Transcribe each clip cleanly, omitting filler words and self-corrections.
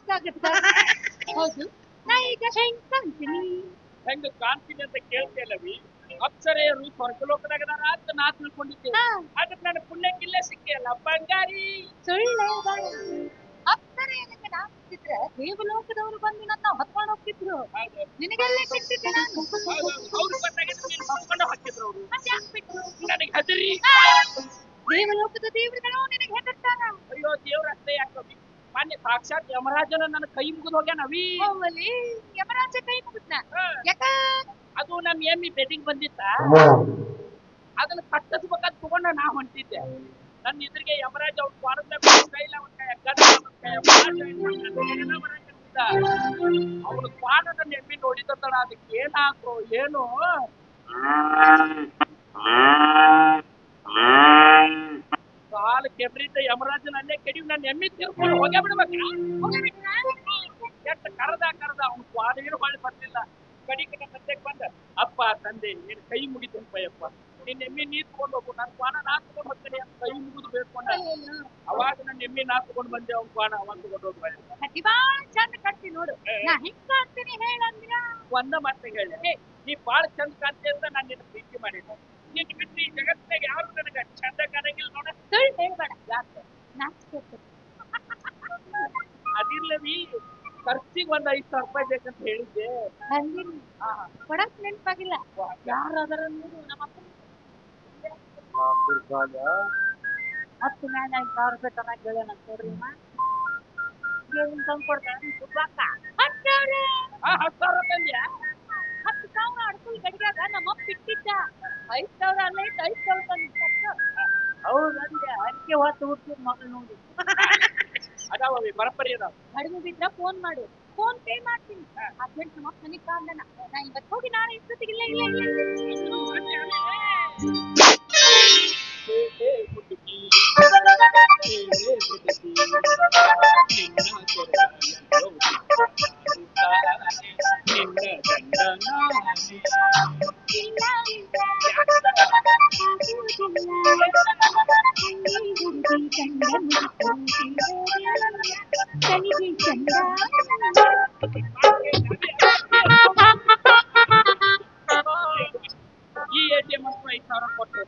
ಗೊತ್ತಾಗುತ್ತೆ. ಹೌದು, ನಾ ಈಗ ಹೆಂಗ್ ಕಾಣ್ತೀನಿ? ಹೆಂಗ ಕಾಣ್ತೀನಿ ಅಂತ ಕೇಳ್ತೇಲವಿ. ಅಪ್ಸರೆಯರು ಸ್ವರ್ಗಲೋಕದಾಗದಾರ ಅಂತ ನಾ ತಿಳ್ಕೊಂಡಿದ್ದೆ. ಹಾ. ಆದ್ರೆ ನನ್ನ ಪುಣ್ಯಕ್ಕಿಲ್ಲೇ ಸಿಕ್ಕಿಯಲ್ಲ ಬಂಗಾರಿ. ಸುಳ್ಳೆ ಬೇಡ. ಅಪ್ಸರೆಯನಿಗೆ ನಾ ಸಿಕ್ಕಿದ್ರೆ ದೇವಲೋಕದವರು ಬಂದು ನನ್ನ ಹೊತ್ಕೊಂಡು ಹೋಗ್ತಿದ್ರು. ನಿನಗೆಲ್ಲ ಸಿಕ್ತಿದ್ದೆ ನಾನು. ಅವ್ರು ಬಂದಾಗಿದ್ರೆ ನೀನು ಹೊತ್ಕೊಂಡು ಹಾಕಿದ್ರು ಅವರು. ಮತ್ತೆ ಯಾಕ್ ಬಿಟ್ರು? ನನಗೆ ಹೆದರಿ. ದೇವಲೋಕದ ದೇವರುಗಳು ನಿನಗೆ ಹೆದರ್ತಾರ. ಅಯ್ಯೋ ದೇವ್ರ ಅಷ್ಟೇ ಯಾಕವಿ. ಮಾನ್ಯ ಸಾಕ್ಷಾತ್ ಯಮರಾಜನ ನನ್ನ ಕೈ ಮುಗಿದು ಹೋಗ್ಯಾನವಿ. ಹೋಗಲಿ, ಯಮರಾಜ ಕೈ ಮುಗಿದ್ನ. ಯಾಕ? ಅದು ನಮ್ಮ ಎಮ್ಮಿ ಬೆಟ್ಟಿಗೆ ಬಂದಿತ್ತ. ಅದನ್ನ ಕಟ್ಟಿಸ್ಬೇಕಂತ ತಗೊಂಡ ನಾ ಹೊಂಟಿದ್ದೆ. ನನ್ನ ಎದುರಿಗೆ ಯಮರಾಜ ಅವ್ರ ಪಾರದ ಕೈಲ ಅವನ ಪಾದ ನನ್ನ ಎಮ್ಮಿ ನೋಡಿದತ್ತಣ. ಅದಕ್ಕೆ ಏನಾದ್ರು ಏನು ಕಾಲ ಕೆಬ್ರಿದ್ದ ಯಮರಾಜನ ಅಲ್ಲೇ ಕೆಡಿವ್ ನನ್ನ ಎಮ್ಮಿ ತಿರ್ಕೊಂಡು ಹೋಗೇ ಬಿಡ್ಬೇಕ. ಕೆಟ್ಟ ಕರೆದ ಅವ್ನ ಪಾದ ಏನು ಹೊಳ್ಳಿ ಬರ್ಲಿಲ್ಲ. ಕಡಿಗೆ ನನ್ನ ತಂದೆಗೆ ಬಂದ, ಅಪ್ಪ ತಂದೆ ನೀನು ಕೈ ಮುಗಿತಂಪಯ್ಯಪ್ಪ, ನಿನ್ನ ಎಮ್ಮಿ ನೀ ತಗೊಂಡು ಹೋಗು, ನನ್ನ ಪಾನ ನಾ ತಗೊಂಡು ಹೋಗ್ತೇನೆ ಅಂತ ಕೈ ಮುಗಿದು ಬೇಡ್ಕೊಂಡ. ಅವಾಗ ನನ್ನ ಎಮ್ಮಿ ನಾ ತಗೊಂಡು ಬಂದೆ, ಅವ್ನ ಪಾನ ಅವ ತಗೊಂಡು ಹೋಗ್ಬಾರ. ಬಾಳ ಚಂದ ಕಟ್ಟಿ ನೋಡು. ನಾ ಹೆಂಗ್ ಕಾಣ್ತೀನಿ ಹೇಳಂದ್ರ ಒಂದ ಮಾತ್ರ ಹೇಳಿ, ನೀ ಬಾಳ ಚಂದ ಕಾಣ್ತಿ ಅಂತ ನಾನು ನಿನ್ನ ಪ್ರೀತಿ ಮಾಡಿದ್ದೆ. ನಿನ್ ಬಿಟ್ಟು ಈ ಜಗತ್ತಿನಾಗ ಯಾರು ನನಗ ಚಂದ ಕಾಣಂಗಿಲ್ಲ ನೋಡ. ಸುಳ್ಳು ಹೇಳ್ಬೇಡ. ಯಾಕೆ? ನಾಚಿಕೆ. ಅದಿರ್ಲವಿ, ಖರ್ಚಿಗೆ ಒಂದ್ 5,000 ರೂಪಾಯಿ ಬೇಕಂತ ಹೇಳಿದ್ದೆ. ಕೊಡಕ್ ನೆನಪಾಗಿಲ್ಲ. ಯಾರಾದ್ರ ನಮ್ಮ ಹತ್ತು ಮ್ಯಾಲ 5,000 ರೂಪಾಯಿ ತನಕ ಹೇಳೋಣ ನೋಡ್ರಿ. ಏನು ತಂದು ಕೊಡ್ತಾರೆ? 10,000 ರೂಪಾಯಿ 10,000 ಅಡ್ಕಲ್ ಗಡಿಯಾಗ ನಮ್ಮಪ್ಪ ಬಿಟ್ಟಿದ್ದ. 5,000 ಅಲ್ಲ, 5,000 ತಂದು. ಹೌದು ಅಂದೆ, ಅದಕ್ಕೆ ಹೊತ್ತು ಹುಟ್ಟಿದ ಮಗಳು ನೋಡಿ. ಅದಾವವಿ ಬರಪ್ಪರಿ ಅದಾವ. ಕಡಿಮೆ ಬಿದ್ರ ಫೋನ್ ಮಾಡು, ಫೋನ್ ಪೇ ಮಾಡ್ತೀನಿ. ಅರ್ಜೆಂಟ್ ನಮ್ಮಪ್ಪ ನನಗೆ ಕಾಂದನ. ನಾ ಇವತ್ತು ಹೋಗಿ ನಾಳೆ ಇಷ್ಟೊತ್ತಿಗೆ ಇಲ್ಲ ಇಲ್ಲ ಇಲ್ಲ ಈ ATM ಅಂತ 5,000 ಕೊಟ್ಟು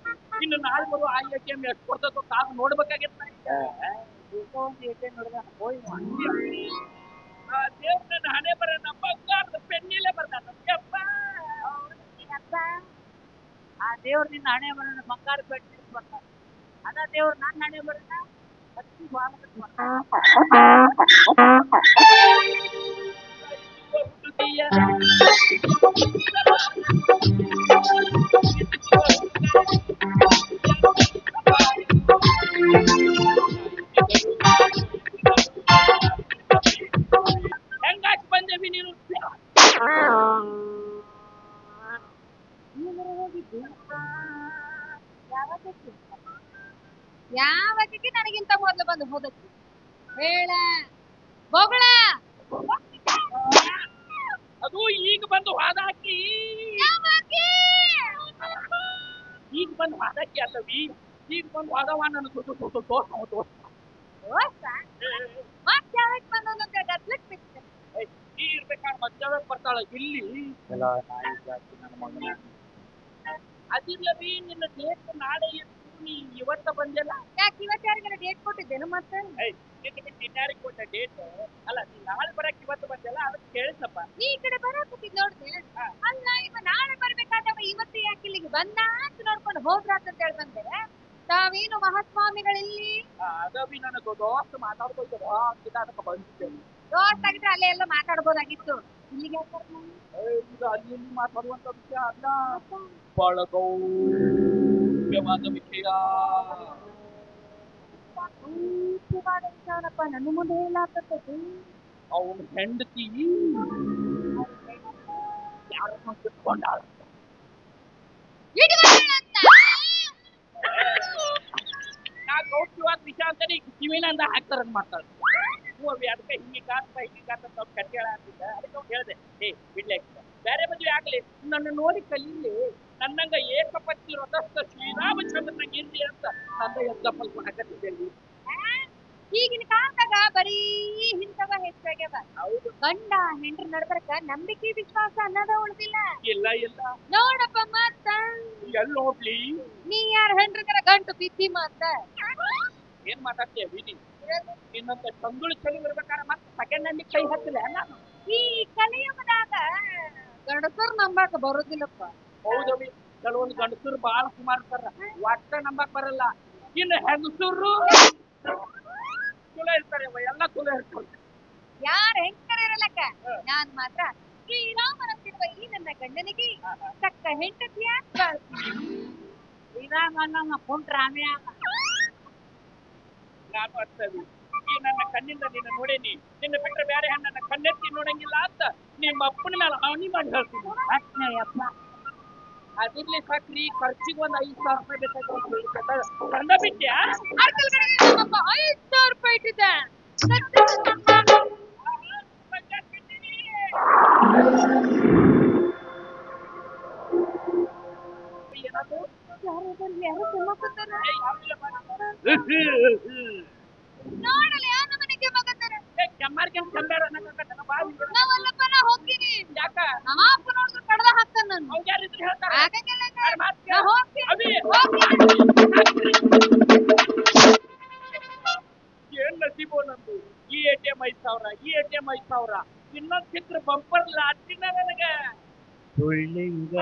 ಇನ್ನು ನಾಳೆ ಬರುವ ಆ ATM ಎಷ್ಟು ಕೊಡ್ತದೋ ಕಾದು ನೋಡ್ಬೇಕಾಗಿತ್ತ. ದೇವ್ರ ನನ್ನ ಹಣೆ ಬರ ಬಂಗಾರದ ಪೆನ್ನಿಲೆ ಬರ್ದಾನ. ಆ ದೇವ್ರ ನಿನ್ನ ಹಣೆ ಬರೋಣ ಬಂಗಾರ ಬೆಟ್ಟ ಬರ್ತಾನೆ. ಅದ ದೇವ್ರ ನನ್ನ ಹಣೆ ಬರೋಣ ಹತ್ತಿ ಹೆಂಗಾಚ್ ಬಂದೇವಿ ನೀನು? ಯಾವತ್ತಿಗೆ ನನಗಿಂತ ಮೊದಲು ಬಂದು ಹೋದಕ್ಕೆ ಹೇಳ ಬೋಗಳ. ಅದು ಈಗ ಬಂದು ವಾದಾಕಿ. ಈಗ ಬಂದು ವಾದಕ್ಕೆ ಅಲ್ಲವಿ, ಈಗ ಬಂದು ವಾದವ ನನ್ನ ಈ ಇರ್ಬೇಕಾದ್ರೆ ಮಧ್ಯಾಹ್ನ ಬರ್ತಾಳ ಇಲ್ಲಿ. ಅದಿಲ್ಲವಿ, ನಿನ್ನ ಡೇಟ್ ನಾಳೆ ಇತ್ತು, ನೀ ಇವತ್ತ ಬಂದಿಲ್ಲ. ಯಾಕೆ ಇವತ್ತು ಯಾರಿಗಾರ ಡೇಟ್ ಕೊಟ್ಟಿದ್ದೇನು? ಮತ್ತೆ ನಿನ್ನ ಬಿಟ್ಟು ಇನ್ಯಾರಿಗೆ ಕೊಟ್ಟ ಡೇಟ್? ಅಲ್ಲ, ನೀ ನಾಳೆ ಬರಕ್ ಇವತ್ತು ಬಂದಿಲ್ಲ, ಅದಕ್ಕೆ ಕೇಳಿದ್ನಪ್ಪ. ನೀ ಈ ಕಡೆ ಬರಕತ್ತಿದ್ ನೋಡ್ದೆ. ಅಲ್ಲ, ಇವ ನಾಳೆ ಬರ್ಬೇಕಾದವ ಇವತ್ತು ಯಾಕೆ ಇಲ್ಲಿಗೆ ಬಂದ ಅಂತ ನೋಡ್ಕೊಂಡು ಹೋದ್ರಾತ ಅಂತ ಹೇಳಿ ಬಂದೆ. ತಾವೇನು ಮಹಾಸ್ವಾಮಿಗಳಿಲ್ಲಿ? ಅದವಿ ನನಗೆ ದೋಸ್ತ ಮಾತಾಡ್ಕೊಳ್ತ ಅದಕ್ಕೆ ಬಂದಿದ್ದೇನೆ. ದೋಸ್ತ ಆಗಿದ್ರೆ ಅಲ್ಲೇ ಎಲ್ಲ ಮಾತಾಡ್ಬೋದಾಗಿತ್ತು. ಇಲ್ಲಿಗೆ ಇದು ಅಲ್ಲಿ ಮಾತಾಡುವಂತ ವಿಷಯ ಅಲ್ಲ, ಬಹಳ ಗೌಪ್ಯವಾದ ವಿಷಯ. ವಿಚಾರಪ್ಪ, ನನ್ನ ಮುಂದೆ ಹೇಳಾಕತ್ತೈತಿ. ಅವನ ಹೆಂಡತಿ ಯಾರನ್ನ ಕಿತ್ಕೊಂಡಾಳ. ನಾ ಗೌಪ್ಯವಾದ ವಿಷಯ ಅಂತಾನೆ ಕಿವಿನಂದ ಹಾಕ್ತಾರಂತ ಮಾಡ್ತಾಳೆ. ಅದಕ್ಕೆ ಹಿಂಗೆ ಕಾತ ಕಟ್ಟಿಯಾಳ ಅಂತಿದ್ದ. ಅದಕ್ಕೆ ಅವ್ನು ಹೇಳಿದೆ, ಬಿಡ್ಲಿ ಬೇರೆ ಮದುವೆ ಆಗ್ಲಿ, ನನ್ನ ನೋಡಿ ಕಲೀಲಿ, ನನ್ನಂಗ ಏಕಪತ್ನಿ ವ್ರತಸ್ಥ ಶ್ರೀರಾಮಚಂದ್ರನಾಗ ಇರ್ಲಿ ಅಂತ ನಂದ ಎದ್ದ ಪಲ್ಪನ ಹಾಕತ್ತಿದ್ದೇನೆ. ಈಗಿನ ಕಾಲದಾಗ ಬರೀ ಇಂಥವ ಹೆಚ್ಚಾಗ್ಯವ. ಹೌದು. ಗಂಡ ಹೆಂಡ್ರ ನಡ್ಬರ್ಕ ನಂಬಿಕೆ ವಿಶ್ವಾಸ ಅನ್ನೋದ ಉಳ್ದಿಲ್ಲ. ಇಲ್ಲ ಇಲ್ಲ. ನೋಡಪ್ಪ ಮತ್ತ ಎಲ್ಲಿ ಹೋಗ್ಲಿ? ನೀ ಯಾರ ಹೆಂಡ್ರಿಗರ ಗಂಟು ಬಿದ್ದಿ ಮತ್ತ ಏನ್ ಮಾತಾಡ್ತೀಯ ವಿಧಿ? ಇನ್ನೊಂದು ತಂದುಳು ಚಳಿ ಇರ್ಬೇಕಾದ್ರೆ ಮತ್ತೆ ಸೆಕೆಂಡ್ ಹ್ಯಾಂಡ್ ಕೈ ಹತ್ತಿಲ್ಲ ನಾನು. ಈ ಕಲಿಯುಗದಾಗ ಗಂಡಸರ್ ನಂಬಾಕ ಬರೋದಿಲ್ಲಪ್ಪ. ಹೌದವಿ, ಕೆಲವೊಂದು ಗಂಡಸರು ಬಾಳ ಕುಮಾರ್ತಾರ, ಒಟ್ಟ ನಂಬಕ್ ಬರಲ್ಲ. ಇನ್ನು ಹೆಂಗಸರು ಚಲೋ ಇರ್ತಾರೆ, ಎಲ್ಲ ಚಲೋ ಇರ್ತಾರೆ. ಯಾರ ಹೆಂಗರ ಇರಲಕ್ಕ, ನಾನ್ ಮಾತ್ರ ಶ್ರೀರಾಮನಂತಿರುವ ಈ ನನ್ನ ಗಂಡನಿಗೆ ತಕ್ಕ ಹೆಂಡತಿಯ ಶ್ರೀರಾಮನ ಕುಂಟ್ರ ನಾನು ಅರ್ಥವಿ. ಈ ನನ್ನ ಕಣ್ಣಿಂದ ನಿನ್ನ ನೋಡೇನಿ, ನಿನ್ನ ಬಿಟ್ಟರೆ ಬೇರೆ ನನ್ನ ಕಣ್ಣೆತ್ತಿ ನೋಡಂಗಿಲ್ಲ ಅಂತ ನಿಮ್ಮ ಅಪ್ಪನ ಮೇಲೆ ಹಾನಿ ಮಾಡಿ ಹೇಳ್ತೀನಿ. ಅಪ್ಪ ಅದಿರ್ಲಿ ಸಕ್ರಿ, ಖರ್ಚಿಗೆ ಒಂದು 5,000 ರೂಪಾಯಿ ಬೇಕಾದ್ರೆ ಕಂಡ ಬಿಟ್ಟ್ಯಾ? 5,000 ರೂಪಾಯಿ ಇಟ್ಟಿದ್ದೆ. ನೋಡಲಿ ಆ ನಮ್ಮನೆಗೆ ಮಗಂದರ ನಾವಲ್ಲಪ್ಪ, ನಾ ಹೋಗ್ತೀನಿ. ಯಾಕ ನಮ್ಮ ಅಪ್ಪ ನೋಡಿದ್ರೆ ಕಡ್ದ ಹಾಕ್ತಾನ ನಾನು. ಆಗಂಗಿಲ್ಲ ನಾ ಹೋಗ್ತೀನಿ. ಏನ್ ನಸೀಬೋ ನಂದು. ಈ ATM 5,000, ಈ ATM 5,000, ಇನ್ನೊಂದ್ ಚಿತ್ರ ಬಂಪರ್ ಲಾಟಿನ ನನಗ. ಸುಳ್ಳಿಂಗ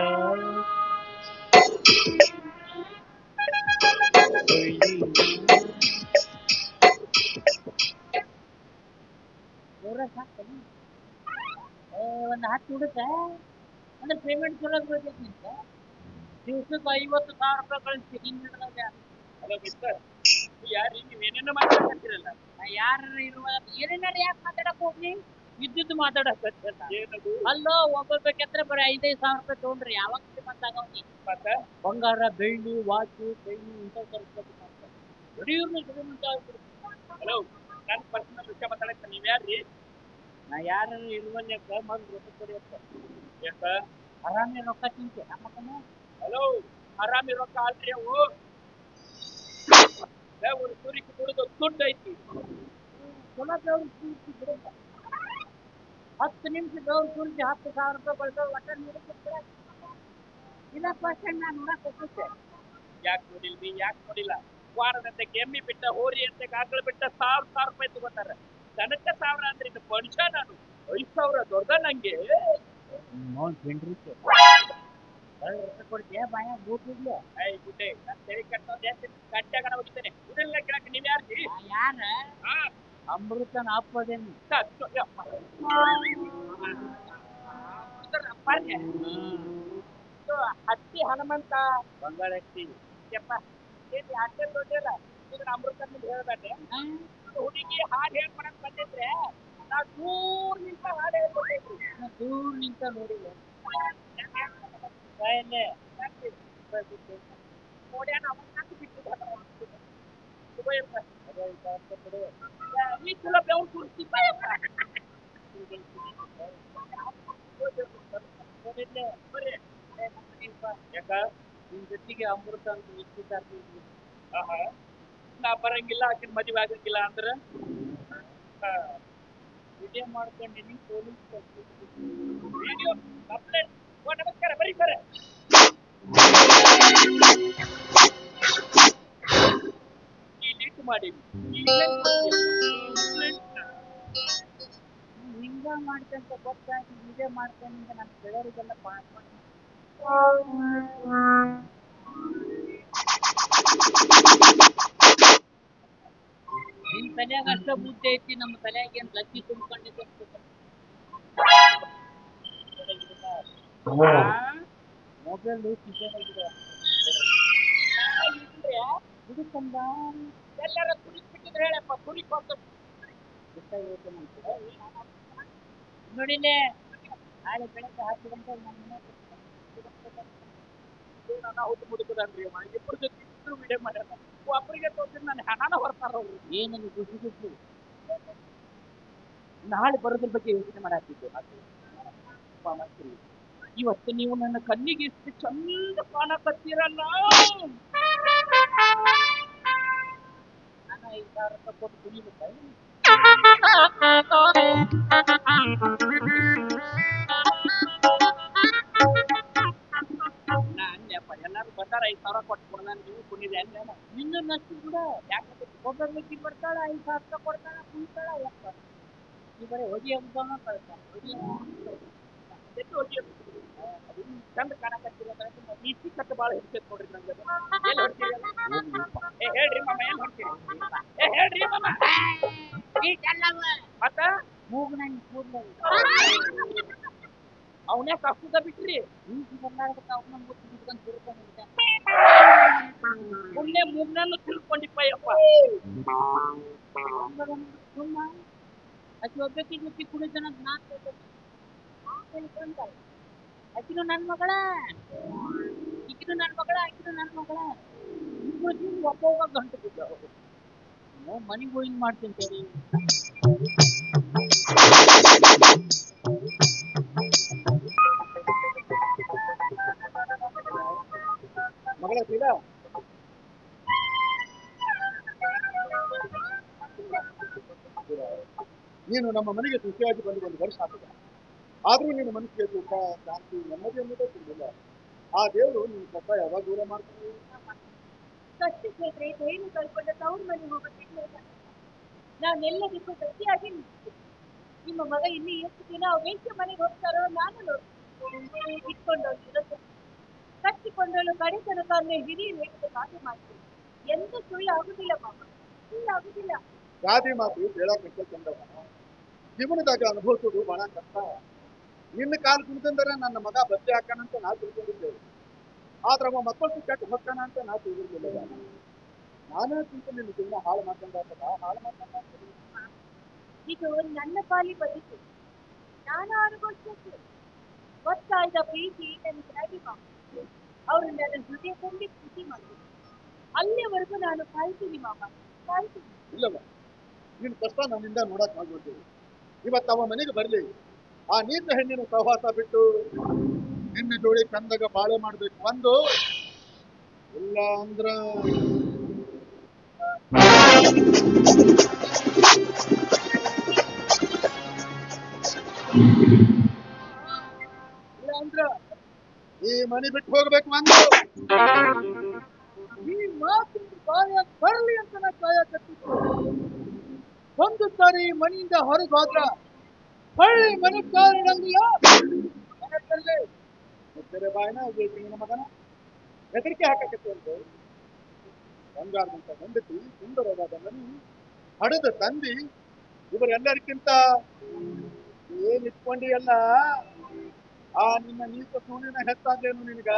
ಒಂದು 10 ಹುಡುಕ ಅಂದ್ರೆ ಪೇಮೆಂಟ್ ಚಲೋ ಬೀಳ್ತೈತಿ ನಿಂತ. ದಿವ್ಸಕ್ಕೆ 50,000 ರೂಪಾಯಿ ಕಳಿಸ್ತೀನಿ ಹಿಂದಿಡ್ದಾಗ. ಹಲೋ ಮಿಸ್ಟರ್, ಯಾರೀ ನೀವು ಏನೇನೋ ಮಾತಾಡ್ತಿರಲ್ಲ? ಯಾರ ಇರುವ ಏನೇನಾರ ಯಾಕೆ ಮಾತಾಡಕ್ ಹೋಗ್ಲಿ? ವಿದ್ಯುತ್ ಮಾತಾಡಕ್ ಏನದು? ಅಲ್ಲೋ ಒಬ್ಬೊಬ್ಬಕ್ಕೆತ್ರ ಬರೀ 5,000 ರೂಪಾಯಿ ತಗೊಂಡ್ರಿ ಯಾವಾಗ ಶ್ರೀಮಂತಾಗವ್ನಿ? ಮತ್ತೆ ಬಂಗಾರ ಬೆಳ್ಳಿ ವಾಚು ಬೆಳ್ಳಿ ಇಂಥವು ತರಿಸ್ಬೇಕು ಮಾಡ್ತಾರೆ. ಬಡಿಯೂರ್ನ ಶ್ರೀಮಂತ ಆಗ್ಬಿಡ್ತು. ಹಲೋ, ನನ್ನ ಪರ್ಸನಲ್ ವಿಷಯ ಮಾತಾಡಕ್ಕೆ ನೀವು ಯಾರ್ರಿ? ನಾ ಯಾರು ಇರುವಲ್ಯಕ್ಕ ಮೊದಲು ರೊಕ್ಕ ಕೊಡಿಯತ್ತ. ಯಾಕ ಆರಾಮೇ ರೊಕ್ಕ ತಿಂತೆ ನಮ್ಮಕ್ಕನ. ಹಲೋ, ಆರಾಮಿ ರೊಕ್ಕ ಆಲ್ರಿ ಅವು. ಒಂದು ಸೂರಿಗೆ ಕುಡಿದು ದುಡ್ಡು ಐತಿ. ಚಲೋ ಬೆವ್ರು ಸುರಿಸಿ ಬಿಡಲ್ಲ. 10 ನಿಮಿಷ ಬೆವ್ರು ಸುರಿಸಿ 10,000 ರೂಪಾಯಿ ಬಳ್ಸೋ ಒಟ್ಟ ನೋಡಿದ್ರೆ ಇದಪ್ಪ ನಾನು ನೋಡಕ್ ಹೋಗ್ತಿದ್ದೆ. ಯಾಕೆ ನೋಡಿಲ್ರಿ? ಯಾಕೆ ನೋಡಿಲ್ಲ? ವಾರದಂತೆ ಕೆಮ್ಮಿ ಬಿಟ್ಟ ಹೋರಿ ಅಂತ ಆಕಳು ಬಿಟ್ಟ 1,000 ರೂಪಾಯಿ ತಗೋತಾರ. ದನಕ್ಕೆ 1,000 ಅಂದ್ರೆ ಇದು ಮನುಷ್ಯ ನಾನು. 5,000 ದೊಡ್ಡ ನಂಗೆ. ರೊಕ್ಕ ಕೊಡ್ತೀಯ ಬಾಯ ಬೂಟಿದ್ಲೆ. ಐ ಗುಡ್ಡೆ, ನಾನು ತೆರಿ ಕಟ್ಟೋದು ಗಂಟೆ ಕಡೆ ಹೋಗಿದ್ದೇನೆ. ಇದೆಲ್ಲ ಕೇಳಕ್ಕೆ ನೀವು ಯಾರ್ರಿ? ಯಾರ ಅಮೃತನ ಅಪ್ಪದೇನು? ಹತ್ತಿ ಹನುಮಂತ ಬಂಗಾಳ ಹತ್ತಿ ಯಪ್ಪ, ಏನ್ ಅಷ್ಟೇ ದೊಡ್ಡಲ್ಲ. ಇದನ್ನ ಅಮೃತ ಹೇಳ್ಬೇಡ್ರಿ. ಹುಡುಗಿ ಹಾಡು ಹೇಳ್ಕೊಳಕ್ ಬಂದಿದ್ರೆ ನಾವು ದೂರ ನಿಂತ ಹಾಡು ಹೇಳ್ಕೊಟ್ಟಿದ್ವಿ. ದೂರ ನಿಂತ ನೋಡಿಲ್ಲ. ನೋಡ್ಯಾನ ಅವನ್ನ ಬಿಟ್ಟಿದ್ದ ಈ ಚಲೋ ಬೆವ್ರು ಸುರಿಸ್ತಿಪ್ಪ. ಯಾಕ ನಿಮ್ ಜೊತೆಗೆ ಅಮೃತ ಅಂತ ನಿಶ್ಚಿತಾರ್ಥ. ನಾ ಬರಂಗಿಲ್ಲ, ಆಕಿನ ಮದುವೆ ಆಗಂಗಿಲ್ಲ ಅಂದ್ರ ವಿಡಿಯೋ ಮಾಡ್ಕೊಂಡಿನಿ ಪೊಲೀಸ್ ವಿಡಿಯೋ ಕಂಪ್ಲೇಂಟ್. ನಮಸ್ಕಾರ, ಬರೀ ಸರ್. ಲೀಟ್ ಮಾಡಿ ಹಿಂಗ ಮಾಡ್ಕೊಂತ ಗೊತ್ತಾಗಿ ವಿಡಿಯೋ ಮಾಡ್ಕೊಂಡು ನನ್ನ ಗೆಳೆಯರಿಗೆಲ್ಲ ಪಾಸ್ ಮಾಡಿ ನಿಮ್ ತಲೆಯಾಗ ಅಷ್ಟ ಬುದ್ಧಿ ಐತಿ, ನಮ್ಮ ತಲೆಯಾಗ ಏನ್ ಲಕ್ಕಿ ತುಂಬ್ಕೊಂಡಿದ್ದೆ ಮೊಬೈಲ್ ಹುಡುಕಂದ ಎಲ್ಲಾರ ತುರಿಸ್ಬಿಟ್ಟಿದ್ರೆ ಹೇಳಪ್ಪ, ತುರಿಕ್ ಹೋಗ್ತದೆ. ನೋಡಿಲ್ಲೇ ನಾಳೆ ಬೆಳಗ್ಗೆ 10 ಗಂಟೆಗೆ ನಾನು ಹೌದು ಮುಡುಕದನ್ರಿ. ಇಬ್ಬರ ಜೊತೆ ಇದ್ರು ವಿಡಿಯೋ ಮಾಡ್ಯಾರ. ಒಬ್ಬರಿಗೆ ತೋರಿಸಿ ನಾನು ಹಣನ ಹೊರ್ತಾರ ಅವ್ರು. ಏನದು ಖುಷಿ ಖುಷಿ. ನಾಳೆ ಬರೋದ್ರ ಬಗ್ಗೆ ಯೋಚನೆ ಮಾಡಾಕ್ತಿದ್ದೆ. ಇವತ್ತು ನೀವು ನನ್ನ ಕಣ್ಣಿಗೆ ಇಷ್ಟು ಚಂದ ಕಾಣಕತ್ತೀರಲ್ಲ. ನಾನು 5,000 ಕೊಟ್ಟು ಕುಡಿಬೇಕು ಅನ್ಯಪ್ಪ ಎಲ್ಲಾರು ಬಂದಾರ 5,000 ಕೊಟ್ಟು ಕೊಡಲ್ಲ ನೀವು ಕುಡಿದೆ ಅನ್ಯ ನಿನ್ನಷ್ಟು ಕೂಡ ಯಾಕಂದ್ರೆ ಒಬ್ಬೊಬ್ಬಕ್ಕೆ ಬರ್ತಾಳ 5,000 ಕೊಡ್ತಾಳ ಕುಡಿತಾಳ ಯಪ್ಪ ಈ ಬರೀ ಹೊಗೆ ಅಂತಾನ ಕಳ್ತಾಳ ಹೊಗೆ ಚಂದ ಕಾಣಕತ್ತಿಲ್ಲ ನೀತಿ ಕಟ್ಟು ಭಾಳ ಹಿಡ್ತೈತೆ ನೋಡ್ರಿ ನಂಗೆ ಎಲ್ಲಿ ಹೊಡ್ತೀರಿ ಏ ಹೇಳ್ರಿ ಮಾಮ ಎಲ್ಲಿ ಹೊಡ್ತೀರಿ ಏ ಹೇಳ್ರಿ ಮಾಮ ಮತ್ತ ಮೂಗ್ನಂಗ್ ಕೂದ್ಲಂಗ್ ಅವನೇ ಕಷ್ಟದ ಬಿಟ್ರಿ ಅವನ ಮೂಗ್ ಬಿಟ್ಕೊಂಡು ತಿರ್ಕೊಂಡಿದ್ದ ಪುಣ್ಯ ಮೂಗ್ನನ್ನು ತಿಳ್ಕೊಂಡಿಪ್ಪ ಯಪ್ಪ ಅಕ್ಕಿ ಒಬ್ಬಕ್ಕೆ ಜೊತೆ ಕುಡಿದನ ಅಕ್ಕಿನೂ ನನ್ನ ಮಗಳ ಈಗಿನೂ ನನ್ನ ಮಗಳ ಆಕಿನೂ ನನ್ನ ಮಗಳ ಒಬ್ಬ ಗಂಟು ಬಿದ್ದ ಮನೆಗೆ ಹೋಗಿ ಮಾಡ್ತೀನಿ ಸರಿ ಮಗಳ ಸೀದಾ ನೀನು ನಮ್ಮ ಮನೆಗೆ ಸುಖಿಯಾಗಿ ಬಂದು 1 ವರ್ಷ ಆಗ್ತದೆ. ಆದ್ರೂ ನಿನ್ನ ಮನಸ್ಸಿಗೆ ಸುಖ ಶಾಂತಿ ನೆಮ್ಮದಿ ಅನ್ನೋದೇ ಸಿಗಲಿಲ್ಲ. ಆ ದೇವರು ನಿನ್ನ ಕಷ್ಟ ಯಾವಾಗ ದೂರ ಮಾಡ್ತಾನೆ? ಕಷ್ಟಕ್ಕೆ ಏನು ಕಳ್ಕೊಂಡ ತವ್ರ ಮನೆಗೆ ಹೋಗೋದಿಲ್ಲ. ನಾನೆಲ್ಲದಕ್ಕೂ ಗಟ್ಟಿಯಾಗಿ ನಿಮ್ಮ ಮಗ ಇಲ್ಲಿ ಎಷ್ಟು ದಿನ ವೇಶ್ಯ ಮನೆಗೆ ಹೋಗ್ತಾರೋ ನಾನು ಇಟ್ಕೊಂಡವಳು ಕಟ್ಟಿಕೊಂಡವಳು ಕಡೆ ತನಕ ಹಿರಿಯ ಹೇಳಿದ ಗಾದೆ ಮಾತು ಎಂತ ಸುಳ್ಳು ಆಗುದಿಲ್ಲ ಮಾಮ, ಸುಳ್ಳು ಆಗುದಿಲ್ಲ. ಗಾದೆ ಮಾತು ಹೇಳಕ್ಕೆ ಚಂದವ, ಜೀವನದಾಗ ಅನುಭವಿಸೋದು ಬಹಳ ಕಷ್ಟ. ನಿನ್ನ ಕಾಲು ಕುಣಿತಂದರೆ ನನ್ನ ಮಗ ಬಚ್ಚೆ ಹಾಕಾನಂತ ನಾ ತಿಳ್ಕೊಂಡಿದ್ದೇವೆ. ಆದ್ರೆ ಅವ ಮಕ್ಕಳು ಕೆಟ್ಟ ಹೊಕ್ಕಾನ ಅಂತ ನಾ ತಿಳಿದಿರ್ಲಿಲ್ಲ. ನಾನೇ ಚಿಂತೆ ನಿನ್ನ ಜೀವನ ಹಾಳು ಮಾಡ್ಕೊಂಡ ಹಾಳು ಮಾಡ್ಕೊಂಡ ಇದು ನನ್ನ ಪಾಲಿ ಬದುಕು, ನಾನು ಅನುಭವಿಸಬೇಕು. ಗೊತ್ತಾಯ್ದ ಪ್ರೀತಿ ನನಗೆ ರಾಗಿ ಮಾಮ, ಅವರು ನನ್ನ ಹೃದಯ ತುಂಬಿ ಪ್ರೀತಿ ಮಾಡಿ ಅಲ್ಲಿವರೆಗೂ ನಾನು ಕಾಯ್ತೀನಿ ಮಾಮ, ಕಾಯ್ತೀನಿ. ಇಲ್ಲವ, ನಿನ್ನ ಕಷ್ಟ ನನ್ನಿಂದ ನೋಡಕ್ ಆಗ್ಬಿಡ್ತೀವಿ. ಇವತ್ತು ಅವ ಮನೆಗೆ ಬರ್ಲಿ, ಆ ನೀತ ಹೆಣ್ಣಿನ ಸಹವಾಸ ಬಿಟ್ಟು ನಿನ್ನ ಜೋಡಿ ಚಂದಾಗ ಬಾಳೆ ಮಾಡ್ಬೇಕು. ಒಂದು ಇಲ್ಲ ಅಂದ್ರ ಈ ಮನೆ ಬಿಟ್ಟು ಹೋಗ್ಬೇಕು. ಒಂದು ಈ ಮಾತು ಕಾಯ ಬರಲಿ ಅಂತ ನಾ ಕಾಯ ಕಟ್ಟಿತ್ತು. ಒಂದು ಸಾರಿ ಮನೆಯಿಂದ ಹೊರಗೆ ಹೋದ್ರ ಹಳ್ಳಿ ಮನೆ ಕಾರಣಂಗಿಲ್ಲ. ಬೇರೆ ಬಾಯಿನ ನಿನ್ನ ಮಗನ ಹೆದರಿಕೆ ಹಾಕಕ್ಕೆ ಅಂತ ಬಂಗಾರದಂತ ಹೆಂಡತಿ, ಸುಂದರವಾದ ಮನಿ, ಹಡದ ತಂದಿ, ಇವರೆಲ್ಲರಿಗಿಂತ ಏನ್ ಇಟ್ಕೊಂಡಿ ಅಲ್ಲ ಆ ನಿನ್ನ ನೀತ ಸೂರ್ಯನ ಹೆತ್ತಾಗೇನು ನಿನಗ?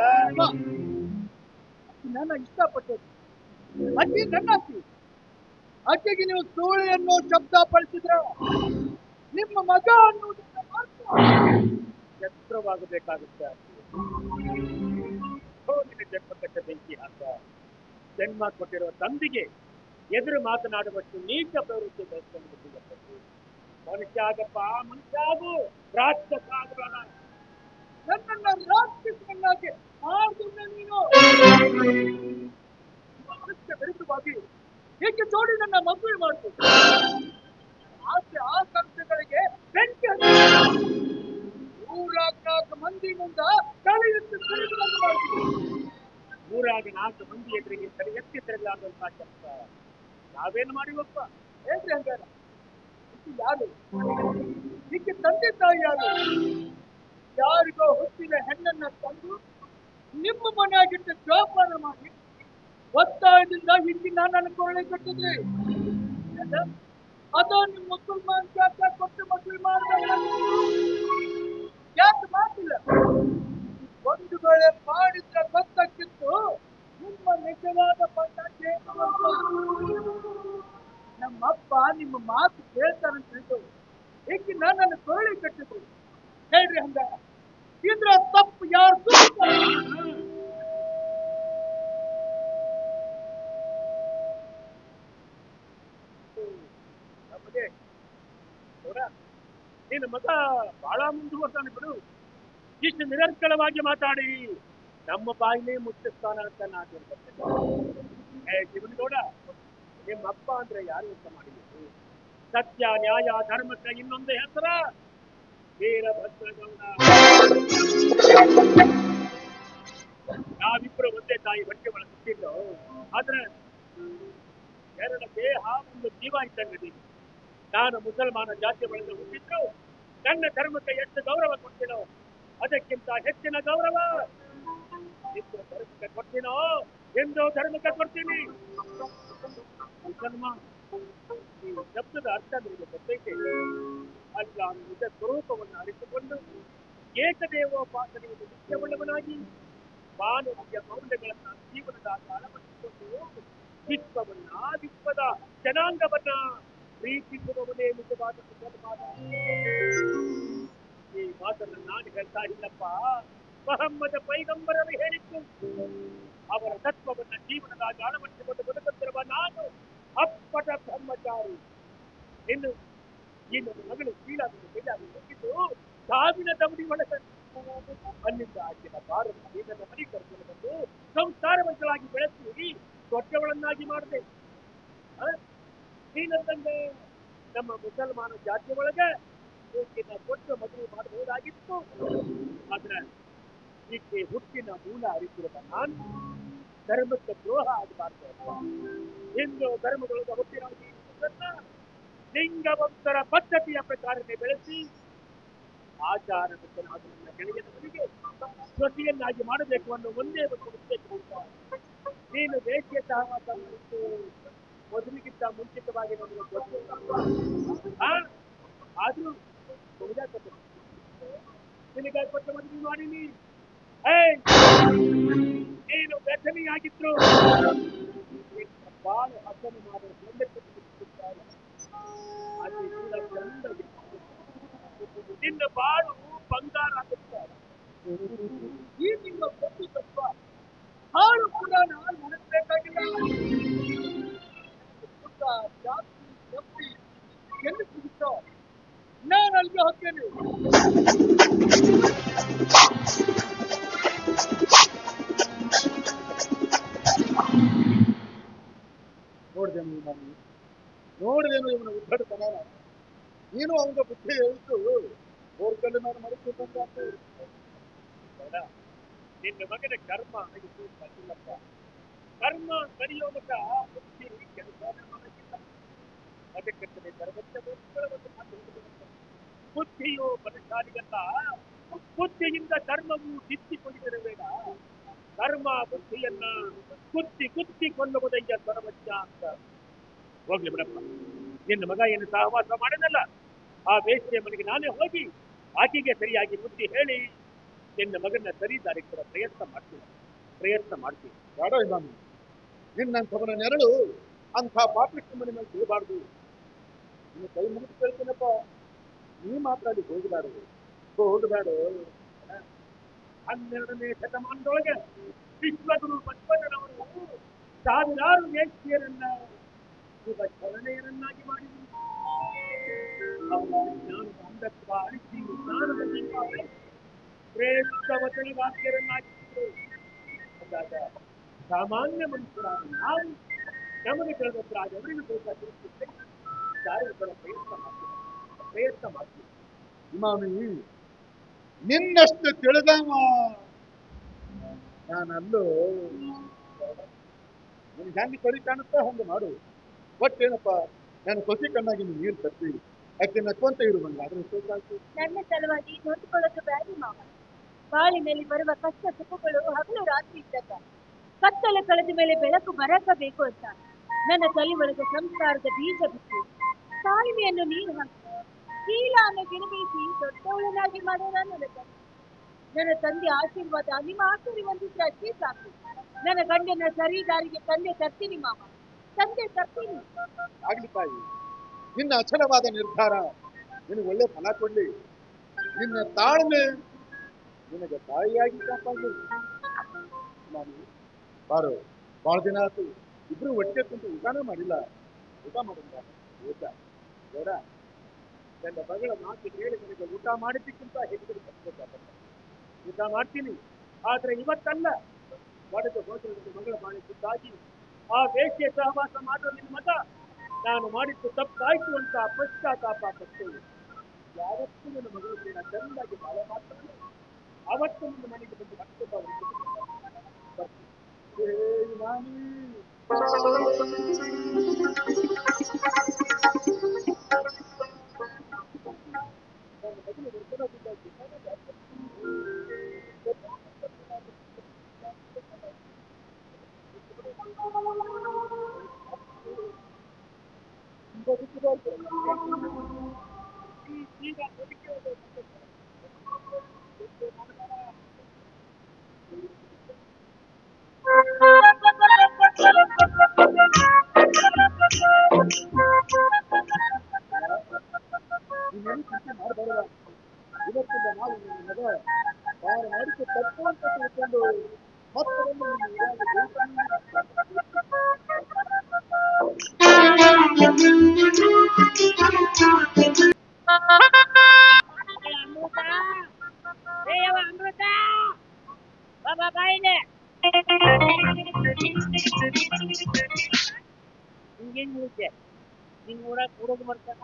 ನನ್ನ ಇಷ್ಟಪಟ್ಟದ್ದು ಅಕ್ಕಿ ನನ್ನ ಅಕ್ಕಿ. ಅಕ್ಕಿಗೆ ನೀವು ಸೂಳಿ ಅನ್ನೋ ಶಬ್ದ ಬಳಸಿದ್ರ ನಿಮ್ಮ ಮಗ ಅನ್ನೋದನ್ನ ಎತ್ತರವಾಗಬೇಕಾಗುತ್ತೆ. ನಿನ್ನ ಜನ್ಮಕಟ್ಟ ಬೆಂಕಿ ಹಾಕ. ಜನ್ಮ ಕೊಟ್ಟಿರುವ ತಂದೆಗೆ ಎದುರು ಮಾತನಾಡುವಷ್ಟು ನೀಚ ಪ್ರವೃತ್ತಿ ಬೆಳೆಸ್ಕೊಂಡು ಬಿಟ್ಟಿದ್ದು. ಮನುಷ್ಯ ಆಗಪ್ಪ, ಮನುಷ್ಯ ಆಗು, ರಾಕ್ಷಸ ಆಗಬೇಡ. ನನ್ನನ್ನ ರಾಕ್ಷಸನ್ನಾಗಿ ಮಾಡಿದ ನೀನು ವಿರುದ್ಧವಾಗಿ ಏಕೆ ಜೋಡಿ ನನ್ನ ಮದುವೆ ಮಾಡ್ತು? ಆಸೆ ಆಕಾಂಕ್ಷೆಗಳಿಗೆ ಬೆಂಕಿ ನೂರಾಗ 4 ಮಂದಿ ಮುಂದ ತಲೆ ಎತ್ತಿ ಮಾಡ್ತೀವಿ. 104 ಮಂದಿ ಎದುರಿಗೆ ತಲೆ ಎತ್ತಿ ತಿರುಗಲಾದಂತ ಕೆಲಸ ನಾವೇನು ಮಾಡಿವಪ್ಪ? ಹೇಳ್ರಿ ಹಂಗಾರ ಯಾರು ಇದಕ್ಕೆ ತಂದೆ ತಾಯಿ ಯಾರು? ಯಾರಿಗೋ ಹುಟ್ಟಿದ ಹೆಣ್ಣನ್ನ ತಂದು ನಿಮ್ಮ ಮನೆಯಾಗಿಟ್ಟ ಜೋಪಾನ ಮಾಡಿ ಒತ್ತಾಯದಿಂದ ಹಿಂದಿ ನನ್ನ ಕೊರಳೆ ಕಟ್ಟಿದ್ರಿ. ಅದು ನಿಮ್ಮ ಮುಸಲ್ಮಾನ್ ಜಾತ ಕೊಟ್ಟು ಮದುವೆ ಮಾಡಬೇಕು ಯಾಕೆ ಮಾತಿಲ್ಲ? ಒಂದು ವೇಳೆ ಮಾಡಿದ್ರೆ ಗೊತ್ತಾಗಿತ್ತು ನಿಮ್ಮ ನಿಜವಾದ ಬಣ್ಣ ಏನು ಅಂತ. ನಮ್ಮಪ್ಪ ನಿಮ್ಮ ಮಾತು ಕೇಳ್ತಾನಂತ ತಿಳಿದು ಏಕೆ ನನ್ನನ್ನು ಕೊರಳೆ ಕಟ್ಟಿದ್ರು? ಹೇಳ್ರಿ ಹಂಗ ಇದ್ರ ತಪ್ಪು ಯಾರು? ನಿನ್ನ ಮಗ ಬಹಳ ಮುಂದುವರ್ತಾನೆ ಬಿಡು. ಇಷ್ಟು ನಿರಂತರವಾಗಿ ಮಾತಾಡಿ ನಮ್ಮ ಬಾಯಿನೇ ಮುಚ್ಚಿಸ್ತಾನ ಅಂತ ನಾನು ಜೀವನಗೌಡ, ನಿಮ್ಮಪ್ಪ ಅಂದ್ರೆ ಯಾರು ಅಂತ ಮಾಡಿದ್ರು? ಸತ್ಯ ನ್ಯಾಯ ಧರ್ಮಕ್ಕೆ ಇನ್ನೊಂದು ಹೆಸರ ವೀರಭದ್ರಗೌಡ. ನಾವಿಬ್ರು ಒಂದೇ ತಾಯಿ ಹೊಟ್ಟೆ ಒಳಗೆ ಹುಟ್ಟಿದ್ದು, ಆದ್ರೆ ಎರಡು ದೇಹ ಒಂದು ಜೀವ ಇದ್ದಂಗದಿ. ನಾನು ಮುಸಲ್ಮಾನ ಜಾತಿ ಒಳಗೆ ಹುಟ್ಟಿದ್ರು, ನನ್ನ ಧರ್ಮಕ್ಕೆ ಎಷ್ಟು ಗೌರವ ಕೊಡ್ತೀನೋ ಅದಕ್ಕಿಂತ ಹೆಚ್ಚಿನ ಗೌರವ ಹಿಂದೂ ಧರ್ಮಕ್ಕೆ ಕೊಡ್ತೀನೋ ಹಿಂದೂ ಧರ್ಮಕ್ಕೆ ಕೊಡ್ತೀನಿ. ಮುಸಲ್ಮಾನ್ ಈ ಶಬ್ದದ ಅರ್ಥ ನಿಮಗೆ ಗೊತ್ತೈತೆ? ಅಲ್ಲ ನಿಜ ಸ್ವರೂಪವನ್ನು ಅರಿತುಕೊಂಡು ಏಕದೇವೋಪಾಸನೆಯನ್ನು ನಿತ್ಯವುಳ್ಳವನಾಗಿ ಮಾನವೀಯ ಮೌಲ್ಯಗಳನ್ನ ಜೀವನದಾಗ ಅಳವಡಿಸಿಕೊಂಡು ವಿಶ್ವದ ಜನಾಂಗವನ್ನ ಪ್ರೀತಿಸುವವನೇ ನಿಜವಾದ ಮುಸಲ್ಮಾನ. ಈ ಮಾತನ್ನು ನಾನು ಹೇಳ್ತಾ ಇಲ್ಲಪ್ಪ, ಮಹಮ್ಮದ ಪೈಗಂಬರರು ಹೇಳಿದ್ದು. ಅವರ ತತ್ವವನ್ನ ಜೀವನದಾಗ ಅಳವಡಿಸಿಕೊಂಡು ಬದುಕುತ್ತಿರುವ ನಾನು ಅಪ್ಪಟ ಬ್ರಹ್ಮಚಾರಿ. ಇನ್ನು ನನ್ನ ಮಗಳು ಶೀಲಾವನ್ನು ಕೈಯಾಗಿ ಹೋಗಿದ್ದು ಸಾವಿನ ದವಡಿ ಒಳಗೆ. ಅಲ್ಲಿಂದ ಆಚಿನ ಭಾರತ ನನ್ನ ಮನೆ ಕರ್ಕೊಂಡು ಬಂದು ಸಂಸ್ಕಾರವಂತರಾಗಿ ಬೆಳೆಸಿ ದೊಡ್ಡವಳನ್ನಾಗಿ ಮಾಡಿದೆ. ನೀನಂತಂದೆ ನಮ್ಮ ಮುಸಲ್ಮಾನ ಜಾತಿ ಒಳಗೆ ಈಗಿನ ದೊಡ್ಡ ಮದುವೆ ಮಾಡಬಹುದಾಗಿತ್ತು. ಆದ್ರೆ ಈಕೆ ಹುಟ್ಟಿನ ಮೂಲ ಅರಿತಿರುವ ನಾನು ಧರ್ಮಕ್ಕೆ ದ್ರೋಹ ಆಗಬಾರ್ದು. ಹಿಂದೂ ಧರ್ಮದೊಳಗೆ ಹುಟ್ಟಿನ ಲಿಂಗವಂತರ ಪದ್ಧತಿಯ ಪ್ರಕಾರನೇ ಬೆಳೆಸಿ ಆಚಾರಬದ್ಧನಾದ ನನ್ನ ಗೆಳೆಯನವರಿಗೆ ಸ್ವತಿಯನ್ನಾಗಿ ಮಾಡಬೇಕು ಅನ್ನೋ ಒಂದೇ ಒಂದು ಉದ್ದೇಶ. ನೀನು ದೇಶೀಯ ಸಹವಾಸ ಮಾಡಿದ್ದು ಮೊದಲಿಗಿಂತ ಮುಂಚಿತವಾಗಿ ನಮಗೆ ಗೊತ್ತಿಲ್ಲ. ಆದ್ರೂ ನಿನಗೆ ಕೊಟ್ಟ ಮದುವೆ ಮಾಡೀನಿ. ನೀನು ವ್ಯಸನಿಯಾಗಿದ್ರು ಬಾಳು ಹಸನು ಮಾಡುವ ನಿನ್ನ ಬಾಳು ಬಂಗಾರ ಆಗುತ್ತಾರೆ. ಈ ನಿಮ್ಮ ಕೊಟ್ಟು ತತ್ವ ಹಾಳು ಕೂಡ ನಾನು ನಡೆಸಬೇಕಾಗಿಲ್ಲ. ಜಾಸ್ತಿ ಎಲ್ಲಿ ಸಿಗುತ್ತೋ ನಾನು ಅಲ್ಲಿಗೆ ಹೋಗ್ತೇನೆ. ನೋಡಿದೇನು ಇವನ ಉದ್ದಟತನ. ನೀನು ಅವನ ಬುದ್ಧಿ ಹೇಳಿದ್ದು ಬೋರ್ಕಲ್ಲು ನಾನು ಮಡಿಕೊಂಡಂತೆ. ನಿನ್ನ ಮಗನ ಕರ್ಮ ಆಗಿಲ್ಲಪ್ಪ. ಕರ್ಮ ಕಲಿಯೋ ಮಟ್ಟ ಬುದ್ಧಿ ಕೆಲಸ ಮಾಡಕ್ಕಿಲ್ಲ. ಅದಕ್ಕೆ ಬುದ್ಧಿಯು ಬಲಶಾಲಿಗಲ್ಲ. ಬುದ್ಧಿಯಿಂದ ಕರ್ಮವು ತಿದ್ದಿಕೊಂಡಿದ್ದರೆ ಬೇಡ. ಕರ್ಮ ಬುದ್ಧಿಯನ್ನ ಕುತ್ತಿ ಕೊಲ್ಲುವುದಯ್ಯ ಸರ್ವಜ್ಞ ಅಂತ. ಹೋಗ್ಲಿ ಬಿಡಪ್ಪ, ನಿನ್ನ ಮಗ ಏನು ಸಹವಾಸ ಮಾಡಿದಲ್ಲ, ಆ ಬೇಸಿಗೆ ಮನೆಗೆ ನಾನೇ ಹೋಗಿ ಆಕೆಗೆ ಸರಿಯಾಗಿ ಬುದ್ಧಿ ಹೇಳಿ ನಿನ್ನ ಮಗನ ಸರಿ ದಾರಿ ಕೊಡೋ ಪ್ರಯತ್ನ ಮಾಡ್ತೀನಿ. ಬೇಡ ಇಮಾಮಿ, ನಿನ್ನಂಥವನ ನೆರಳು ಅಂಥ ಪಾಪಿಷ್ಟ ಮನೆ ಮೇಲೆ ಸಿಗಬಾರ್ದು. ನಿನ್ನ ಕೈ ಮುಗಿದು ಕೇಳ್ತೀನಪ್ಪ, ನೀ ಮಾತ್ರ ಅಲ್ಲಿ ಹೋಗಬೇಡ. 12ನೇ ಶತಮಾನದೊಳಗೆ ವಿಶ್ವಗುರು ಬಸವಣ್ಣನವರು ಸಾವಿರಾರು ವೇಶ್ಯರನ್ನ ಚಲನೆಯರನ್ನಾಗಿ ಮಾಡಿದರು. ಜ್ಞಾನದ ಅಂಧತ್ವ ಅಳಿಸಿ ಜ್ಞಾನದ ಶ್ರೇಷ್ಠ ವಚನಗಾತಿಯರನ್ನಾಗಿದ್ದರು. ಅಂದಾಗ ಸಾಮಾನ್ಯ ಮನುಷ್ಯರಾದ ನಾವು ನಮಗೆ ತಿಳಿದತ್ರ ಅವರಿಗೆ ಪ್ರಯತ್ನ ಮಾಡ್ತೀವಿ. ಇಮಾಮಿ, ನಿನ್ನಷ್ಟು ತಿಳಿದವ ನಾನಲ್ಲೂ. ನಿನ್ ಹೆಂಗೆ ಸರಿ ಕಾಣುತ್ತಾ ಹಂಗೆ ಮಾಡು. ಒಟ್ಟೇನಪ್ಪ, ನಾನು ಸೊಸಿ ಕಣ್ಣಾಗಿ ನೀರು ತರ್ತೀವಿ. ಯಾಕೆ ನಕ್ಕೊಂತ ಇರುವಂಗ ಅದ್ರ ನನ್ನ ಸಲುವಾಗಿ ನೋಡಿಕೊಳ್ಳೋದು ಬ್ಯಾಡಿ ಮಾವ. ಬಾಳಿನಲ್ಲಿ ಬರುವ ಕಷ್ಟ ಸುಖಗಳು ಹಗಲು ರಾತ್ರಿ ಇದ್ದಾಗ ಕತ್ತಲೆ ಕಳೆದ ಮೇಲೆ ಬೆಳಕು ಬರಕಬೇಕು ಅಂತ ನನ್ನ ತಲೆ ಒಳಗೆ ಸಂಸ್ಕಾರದ ಬೀಜ ಬಿಟ್ಟು ತಾಳ್ಮೆಯನ್ನು ನೀರು ಹಾಕಿ ಶೀಲ ಅನ್ನೋ ಗಿಡಬೇಸಿ ದೊಡ್ಡವಳನ್ನಾಗಿ ಮಾಡೋಣ ನನ್ನ ತಂದೆ ಆಶೀರ್ವಾದ ನಿಮ್ಮ ಆಸರಿ ಒಂದಿದ್ರೆ ಅಷ್ಟೇ ಸಾಕು. ನನ್ನ ಗಂಡನ ಸರಿ ದಾರಿಗೆ ತಂದೆ ತರ್ತೀನಿ ಮಾವ, ತಂದೆ ತರ್ತೀನಿ. ಆಗ್ಲಿ ತಾಯಿ, ನಿನ್ನ ಅಚಲವಾದ ನಿರ್ಧಾರ ನಿನಗೆ ಒಳ್ಳೆ ಫಲ ಕೊಡ್ಲಿ. ನಿನ್ನ ತಾಳ್ಮೆ ನಿನಗೆ ತಾಯಿಯಾಗಿ ಕಾಪಾಡಲಿ. ನಾನು ಬಾರು, ಬಹಳ ದಿನ ಆಯ್ತು ಇಬ್ರು ಒಟ್ಟಿಗೆ ಕುಂತು ಊಟನೂ ಮಾಡಿಲ್ಲ. ಊಟ ಮಾಡಿಲ್ಲ ಬೇಡ. ನನ್ನ ಮಗಳ ಮಾತು ಕೇಳಿ ನನಗೆ ಊಟ ಮಾಡಿದ್ದಕ್ಕಿಂತ ಹೆಚ್ಚು ಕಷ್ಟಬೇಕಾಗಲ್ಲ. ಊಟ ಮಾಡ್ತೀನಿ, ಆದ್ರೆ ಇವತ್ತಲ್ಲ. ಒಡೆದು ಹೋದ್ರೆ ನನ್ನ ಮಗಳ ಬಾಳೆ ಸುದ್ದಾಗಿ ಆ ವೇಶ್ಯ ಸಹವಾಸ ಮಾಡೋ ನಿನ್ನ ಮಗ ನಾನು ಮಾಡಿದ್ದು ತಪ್ಪಾಯ್ತು ಅಂತ ಪಶ್ಚಾತ್ತಾಪ ಪಡ್ತೇನೆ. ಯಾವತ್ತೂ ನನ್ನ ಮಗಳು ಕೂಡ ಚೆನ್ನಾಗಿ ಬಾಳ ಮಾಡ್ತಾನೆ, ಅವತ್ತು ನಿನ್ನ ಮನೆಗೆ ಬಂದು ಮತ್ತೆ ಇವತ್ತಿಂದ ನಾವು ನಿನ್ನ ಮಗ ನಾನು ಮಾಡಿದ್ದು ತಪ್ಪು ಅಂತ ತಿಳ್ಕೊಂಡು ಮತ್ತೊಮ್ಮೆ ಅಮೃತ ಬಾಬಾ ಬಾಯಿಲೆ ಹಿಂಗೇನ್ ಹೇಳ್ತೆ ನಿನ್ ಊರಾಗ ಹುಡುಗ ಬರ್ತಾನ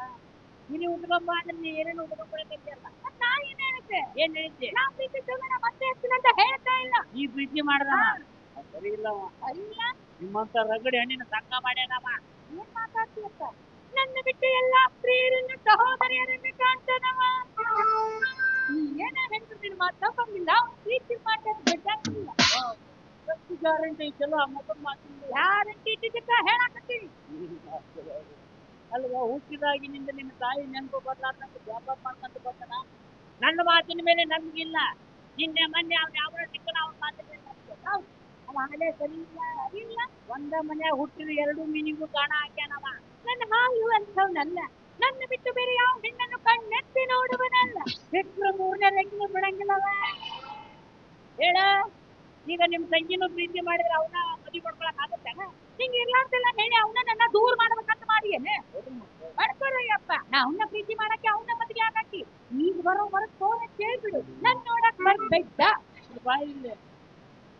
ನೀನು ಉಟ್ಕೊಂಬ ಅಂದ್ರೆ ನೀ ಏನೇನು ಉಟ್ಕೊಂಡ್ಬರಕಂತಿಯಲ್ಲ ನಾ ಏನ್ ಹೇಳುತ್ತೆ ಏನ್ ಹೇಳ್ತಿ ನಾ ಪ್ರೀತಿ ಮತ್ತೆ ಹೆಚ್ಚಿನಂತ ಹೇಳ್ತಾ ಇಲ್ಲ ಈ ಪ್ರೀತಿ ಮಾಡ್ದ ಸರಿ ಇಲ್ಲ ಅಲ್ಲ ನಿಮ್ಮಂತ ರಗಡಿ ಹಣ್ಣಿನ ಸಂಘ ಮಾಡ್ಯಾನವ ಏನ್ ಮಾತಾಡ್ತೀಯಪ್ಪ ನನ್ನ ಬಿಟ್ಟು ಎಲ್ಲಾ ಸ್ತ್ರೀಯರನ್ನ ಸಹೋದರಿಯರನ್ನ ಕಾಣ್ತಾನವ ಏನೇ ಹೆಂಡ್ರು ನಿನ್ ಮಾತಾ ಬಂದಿಲ್ಲ ಪ್ರೀತಿ ಮಾತಾಡ್ ಬಿಟ್ಟಾಗಿಲ್ಲ ಎಷ್ಟು ಗ್ಯಾರಂಟಿ ಐತಲ್ಲ ಮಗನ್ ಮಾತಿಲ್ಲ ಗ್ಯಾರಂಟಿ ಇಟ್ಟಿದ್ದಕ್ಕ ಹೇಳಾಕತ್ತೀನಿ ಅಲ್ವಾ ಹುಟ್ಟಿದಾಗಿನಿಂದ ನಿನ್ನ ತಾಯಿ ನೆನಪು ಬರ್ಲಾರ್ದಂತ ವ್ಯಾಪಾರ ಮಾಡ್ಕೊಂತ ಬರ್ತಾನ ನನ್ನ ಮಾತಿನ ಮೇಲೆ ನಮ್ಗಿಲ್ಲ ನಿನ್ನೆ ಮೊನ್ನೆ ಅವ್ನ ಯಾವ ಸಿಕ್ಕನ ಅವ್ನ ಮಾತಿನ ಮೇಲೆ ಅವ ಹಳೆ ಸರಿ ಇಲ್ಲ ಒಂದ ಮನೆ ಹುಟ್ಟಿದ ಎರಡು ಮೀನಿಗೂ ಕಾಣ ಹಾಕ್ಯಾನವ ನನ್ನ ಹಾಲು ಅಂಥವ್ನಲ್ಲ ನನ್ನ ಬಿಟ್ಟು ಬೇರೆ ಯಾವ ಹೆಣ್ಣನ್ನು ಕಣ್ಣೆತ್ತಿ ನೋಡುವನಲ್ಲ ಬಿಟ್ಟರು ಮೂರನೇ ರೆಗ್ಲು ಬಿಡಂಗಿಲ್ಲವ ಹೇಳ ಈಗ ನಿಮ್ ತಂಗಿನೂ ಪ್ರೀತಿ ಮಾಡಿದ್ರೆ ಅವನ ಮದುವೆ ಮಾಡ್ಕೊಳಕ್ ಆಗತ್ತೇನ ಹಿಂಗ ಇರ್ಲಾರ್ದೆಲ್ಲ ಹೇಳಿ ಅವನ ನನ್ನ ದೂರ ಮಾಡ್ಬೇಕಂತ ಮಾಡಿಯೇನೆ ಮಾಡ್ಕೊರಯ್ಯಪ್ಪ ನಾ ಅವನ್ನ ಪ್ರೀತಿ ಮಾಡಕ್ಕೆ ಅವನ ಮದುವೆ ಆಗಾಕಿ ಈಗ ಬರೋ ಫೋನ್ ಕೇಳ್ಬಿಡು ನನ್ ನೋಡಕ್ ಬರ್ಬೇಡ ಬಾಯಿ ಇಲ್ಲ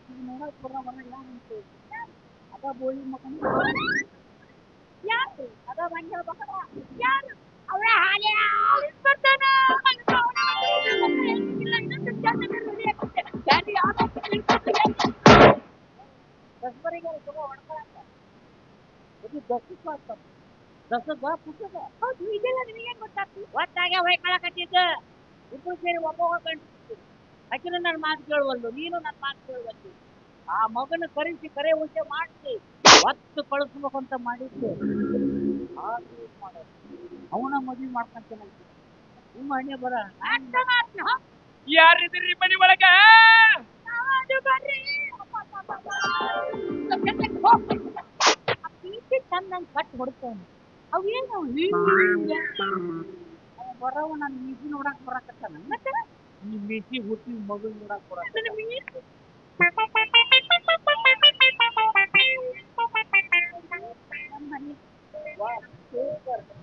ಈಗ ನೋಡಕ್ ಬರೋ ಯಾರು ಅದ ಬೋಳಿ ಮಕ್ಕಳು ಯಾರು ಅದ ಮಂಡ್ಯ ಮಕ್ಕಳ ಯಾರು ಅವಳ ಹಾಗೆ ಬರ್ತಾನ ದಸಗ ಪುಸ್ತಕ ಹೌದು ಇದೆಲ್ಲ ನಿನಗೇನ್ ಗೊತ್ತಾಗ್ತಿ ಒಟ್ಟಾಗೆ ಹೊಯ್ಕೊಳಕತ್ತಿದ್ದ ಇಬ್ರು ಸೇರಿ ಒಬ್ಬ ಅಕ್ಕಿನ ನನ್ನ ಮಾತು ಕೇಳುವಲ್ಲು ನೀನು ನನ್ನ ಮಾತು ಕೇಳುವಲ್ಲು ಆ ಮಗನ ಕರೆಸಿ ಕರೆ ಉಂಟೆ ಮಾಡಿಸಿ ಒತ್ತು ಕಳಿಸ್ಬೇಕಂತ ಮಾಡಿದ್ದೆ ಅವನ ಮದುವೆ ಮಾಡ್ಕೊಂತೇನೆ ನಿಮ್ಮ ಹಣ್ಣೆ ಬರ ಯಾರಿದ್ರಿ ಮನಿ ಒಳಗ ಚಂದಂಗ್ ಕಟ್ ಹೊಡ್ತೇನೆ ಅವೇನು ಬರವ ನಾನು ಮೀಸಿ ನೋಡಕ್ ಬರಕತ್ತಾನ ಮತ್ತೆ ಈ ಮೀಸಿ ಹುಟ್ಟಿ ಮಗು ನೋಡಕ್ ಬರ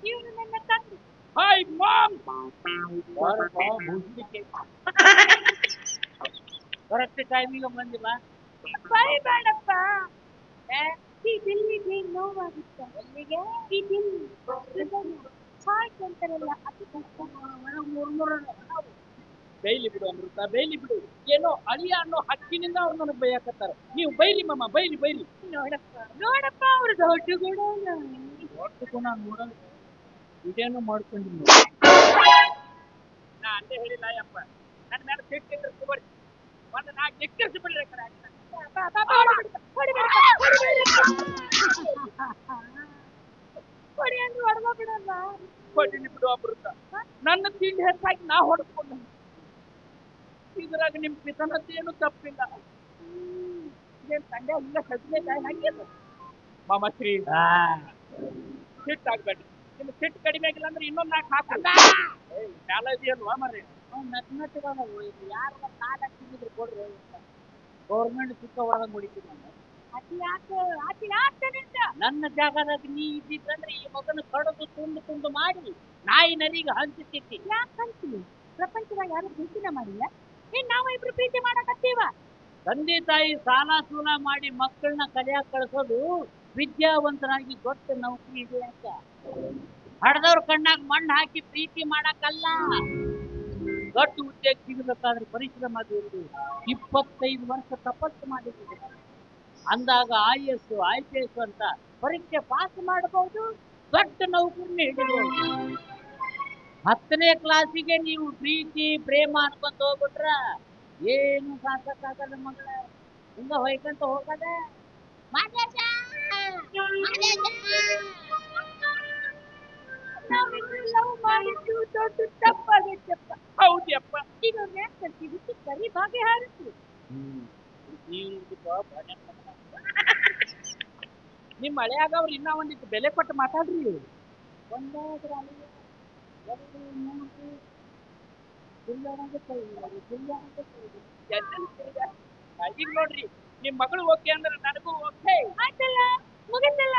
ಇವನು ನನ್ನ ತಂದೆ ಹಾಯ್ ಮಾಮ್ ಕರೆಕ್ಟ್ ಟೈಮಿಗೆ ಬಂದಿಲ್ಲ ಬಾಯ್ ಬೇಡಪ್ಪ ಈ ದಿಲ್ಲಿಗೆ ನೋವಾಗುತ್ತ ಎಲ್ಲಿಗೆ ಈ ದಿಲ್ಲಿ ಹಾರ್ಟ್ ಅಂತಾರಲ್ಲ ಅದು ಕಷ್ಟ ಬೈಲಿ ಬಿಡು ಅಮೃತ ಬೈಲಿ ಬಿಡು ಏನೋ ಅಳಿಯ ಅನ್ನೋ ಹಕ್ಕಿನಿಂದ ಅವ್ರು ನನಗೆ ಬೈಯಾಕತ್ತಾರ ನೀವು ಬೈಲಿ ಮಮ್ಮ ಬೈಲಿ ಬೈಲಿ ನೋಡಪ್ಪ ಅವ್ರು ದೊಡ್ಡ ಗುಣ ದೊಡ್ಡ ಗುಣ ನೋಡಲ್ಲ ಇದೇನು ಮಾಡ್ಕೊಂಡಿಲ್ಲ ನಾ ಅಲ್ಲೇ ಹೇಳಿಲ್ಲ ಯಪ್ಪ ನನ್ನ ಮೇಲೆ ಸಿಟ್ಟಿದ್ರೆ ತಗೋರಿ ಒಂದು ನಾ ಎಕ್ಕರಿಸಿ ಬಿಡ್ರಿ ಕೊಡಿಲಿ ಬಿಡು ಅಮೃತ ನನ್ನ ತಿಂಡಿ ಹೆಚ್ಚಾಗಿ ನಾ ಹೊಡೆದ್ಕೊಂಡ ಇದ್ರಾಗ ನಿಮ್ ಪಿತನದ್ದು ಏನು ತಪ್ಪಿಲ್ಲ ಇದೇನು ಸಂಡೆ ಇಲ್ಲ ಸಜ್ಜೆ ಹಂಗಿಲ್ಲ ಮಾಮಶ್ರೀ ಸಿಟ್ಟಾಗ್ಬೇಡಿ ನಿಮ್ ಸಿಟ್ಟು ಕಡಿಮೆ ಆಗಿಲ್ಲ ಅಂದ್ರೆ ಇನ್ನೊಂದು ನಾಲ್ಕು ಹಾಕಲ್ಲ ಮ್ಯಾಲ ಇದೆಯಲ್ವಾ ಮರ್ರಿ ಯಾರು ಕಾಲ ಹಾಕ್ತಿದ್ರು ಕೊಡ್ರಿ ಗೌರ್ಮೆಂಟ್ ಸಿಕ್ಕ ಹೊರಗೆ ಮುಡಿತೀವಿ ನನ್ನ ಜಾಗದಾಗ ನೀ ಇದ್ದಿದ್ರಂದ್ರೆ ಈ ಮಗನ ಕಡದು ತುಂಡು ತುಂಡು ಮಾಡಿ ನಾಯಿ ನರಿಗೆ ಹಂಚುತ್ತಿತ್ತಿ ಯಾಕೆ ಹಂಚಿನಿ ಪ್ರಪಂಚದಾಗ ಯಾರು ಪ್ರೀತಿನ ಮಾಡಿಲ್ಲ ಏನ್ ನಾವ ಇಬ್ರು ಪ್ರೀತಿ ಮಾಡಕತ್ತೀವ ತಂದೆ ತಾಯಿ ಸಾಲ ಸೂಲ ಮಾಡಿ ಮಕ್ಕಳನ್ನ ಕಲಿಯಾಕ ಕಳಿಸೋದು ವಿದ್ಯಾವಂತನಾಗಿ ದೊಡ್ಡ ನೌಕರಿ ಇದೆ ಅಂತ ಹಡ್ದವ್ರ ಕಣ್ಣಾಗ ಮಣ್ಣು ಹಾಕಿ ಪ್ರೀತಿ ಮಾಡಕ್ಕಲ್ಲ. ದೊಡ್ಡ ಉದ್ಯೋಗ ಸಿಗಬೇಕಾದ್ರೆ ಪರಿಶ್ರಮ ಬೇಕು. 25 ವರ್ಷ ತಪಸ್ಸು ಮಾಡಿದ್ದೀವಿ ಅಂದಾಗ IAS ಅಂತ ಪರೀಕ್ಷೆ ಪಾಸ್ ಮಾಡಬಹುದು, ದೊಡ್ಡ ನೌಕರಿನೇ ಹಿಡಿಬಹುದು. 10ನೇ ಕ್ಲಾಸಿಗೆ ನೀವು ಪ್ರೀತಿ ಪ್ರೇಮ ಅನ್ಕೊಂತ ಹೋಗ್ಬಿಟ್ರ ಏನು ಸಾಕಾಗಲ್ಲ ಮಗಳ. ಹಿಂಗ ಹೊಯ್ಕಂತ ಹೋಗದ ಮಾಡಿದ್ದು ದೊಡ್ಡ ತಪ್ಪಾಗೈತಪ್ಪ. ಹೌದಪ್ಪ. ಈಗ ಕರಿ ಭಾಗ್ಯ ಹಾರಿಸಿ ನಿಮ್ ಮಳೆಯಾಗ ಅವ್ರು ಇನ್ನ ಒಂದಿಟ್ಟು ಬೆಲೆ ಕೊಟ್ಟು ಮಾತಾಡ್ರಿ. ಒಂದಾದ್ರ ಈಗ ನೋಡ್ರಿ ನಿಮ್ ಮಗಳು ಓಕೆ ಅಂದ್ರೆ ನನಗೂ ಓಕೆ. ಆಯ್ತಲ್ಲ, ಮುಗಿತಲ್ಲ.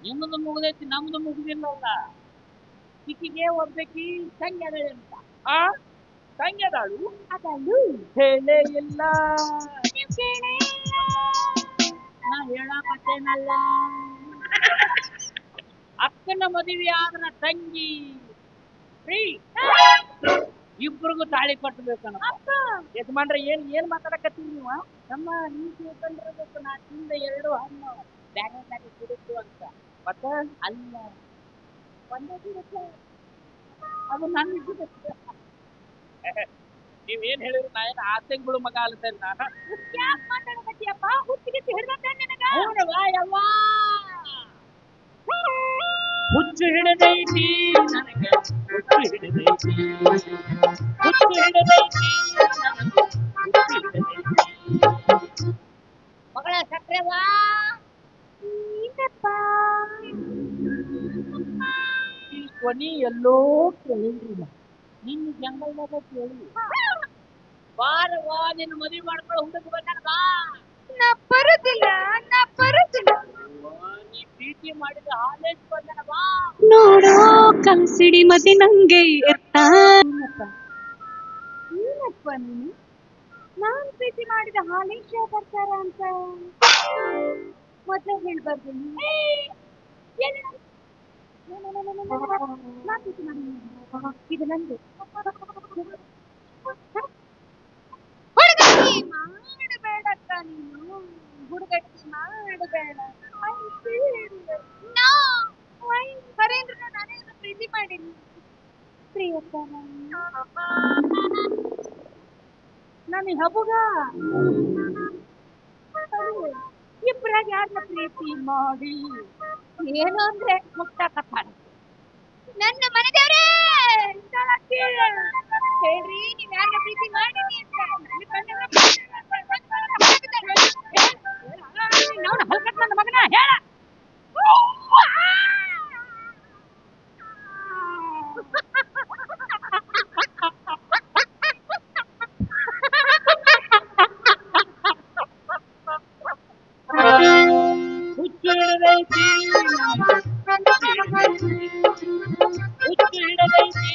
ನಿಮ್ಮದು ಮುಗಿದೈತಿ, ನಮ್ದು ಮುಗಿದಿಲ್ಲಲ್ಲ. ಈಕಿಗೆ ಒಬ್ಬಕಿ ತಂಗಿ ಅದಾಳೆ ಅಂತ. ಆ ತಂಗಿ ಅದಾಳು? ಅದಳು ಹೇಳೇ ಇಲ್ಲ. ನೀವ್ ಕೇಳೇ ಇಲ್ಲ. ನಾ ಹೇಳಕತ್ತೇನಲ್ಲ. ಅಕ್ಕನ ಮದುವೆ ಆದ್ರ ತಂಗಿ ಫ್ರೀ, ಇಬ್ರಿಗೂ ತಾಳಿ ಕಟ್ಟಬೇಕಣ್ಣ. ಯಜಮಾನ್ರೆ ಏನ್ ಮಾತಾಡಕತ್ತೀರಿ ನೀವು? ನಮ್ಮ ನೀ ತಿಳ್ಕೊಂಡಿರ್ಬೇಕು, ನಾ ತಿಂದ 2 ಹಣ್ಣು ಬ್ಯಾರೆ ಬ್ಯಾರೆ ಸಿಡುತ್ತು ಅಂತ. ಮತ್ತ ಅಲ್ಲ, ಒಂದೇ ಸಿಡುತ್ತೆ, ಅದು ನನ್ನ ಸಿಡುತ್ತೆ. ನೀವೇನ್ ಹೇಳಿದ್ರು ನಾ ಏನ್ ಆಸೆಗಳು ಮಗ ಅಲ್ತೇನೆ ನಾನು. ಯಾಕೆ ಮಾತಾಡಕತ್ತೀಯಪ್ಪ? ಹುಚ್ಚಿಗೆ ಹಿಡ್ದಂತ ನಿನಗ? ಹೌದವ್ವ ಯವ್ವ, ಹುಚ್ಚು ಹಿಡದೈತಿ ನನಗೆ, ಹುಚ್ಚು ಹಿಡದೈತಿ, ಹುಚ್ಚು ಹಿಡದೈತಿ ನನಗೆ, ಹುಚ್ಚು ಹಿಡದೈತಿ. ಮಗಳ ಸಕ್ರೆವ್ವ ಏನಪ್ಪ ಈ ಕೊನಿ ಎಲ್ಲೋ ಕೇಳಿದ್ರಿ. ನಿನ್ನ ಜಂಗಲ್ದಾಗ ಕೇಳಿ ಬಾರವ್ವ, ನಿನ್ನ ಮದುವೆ ಮಾಡ್ಕೊಳ್ಳೋ ಹುಡುಗ ಬಂದಾನ ಬಾ. ನಾ ಬರುದಿಲ್ಲ. ನೀ ಪ್ರೀತಿ ಮಾಡಿದ ಹಾಲೇಜ್ ಬಂದಾನ ಬಾ. ನೋಡೋ ಕಲ್ಸಿಡಿ ಮದಿ ನಂಗೆ ಏನಪ್ಪ ನೀನು? ನಾನ್ ಪ್ರೀತಿ ಮಾಡಿದ ಹಾಲೇಶ ಬರ್ತಾರ ಅಂತ ಮೊದಲೇ ಹೇಳ್ಬಾರ್ದು. ನಾ ಪ್ರೀತಿ ಮಾಡಿ ಇದು ನಂದು. ಹುಡುಗಟ್ಟಿ ಮಾಡಬೇಡಕ್ಕ ನೀನು, ಹುಡುಗಟ್ಟಿ ಮಾಡಬೇಡ. ಹರೇಂದ್ರ ನಾನೇನು ಪ್ರೀತಿ ಮಾಡೀನಿ ಪ್ರಿಯಪ್ಪ. ನಾನು ಹಬ್ಬಗ ಇಬ್ಬರಾಗ ಯಾರನ್ನ ಪ್ರೀತಿ ಮಾಡಿ ಏನು ಅಂದ್ರೆ ಮುಕ್ತಾಕತ್ತಾನೆ. ನನ್ನ ಮನೆದೇವ್ರೇ ಹೇಳ್ರಿ, ನೀವ್ ಯಾರನ್ನ ಪ್ರೀತಿ ಮಾಡೀನಿ ಅಂತ. ನನ್ನ ಮಗನ ಹೇಳ. ಹುಚ್ಚು ಹಿಡದೈತಿ, ಹುಚ್ಚು ಹಿಡದೈತಿ, ಹುಚ್ಚು ಹಿಡದೈತಿ.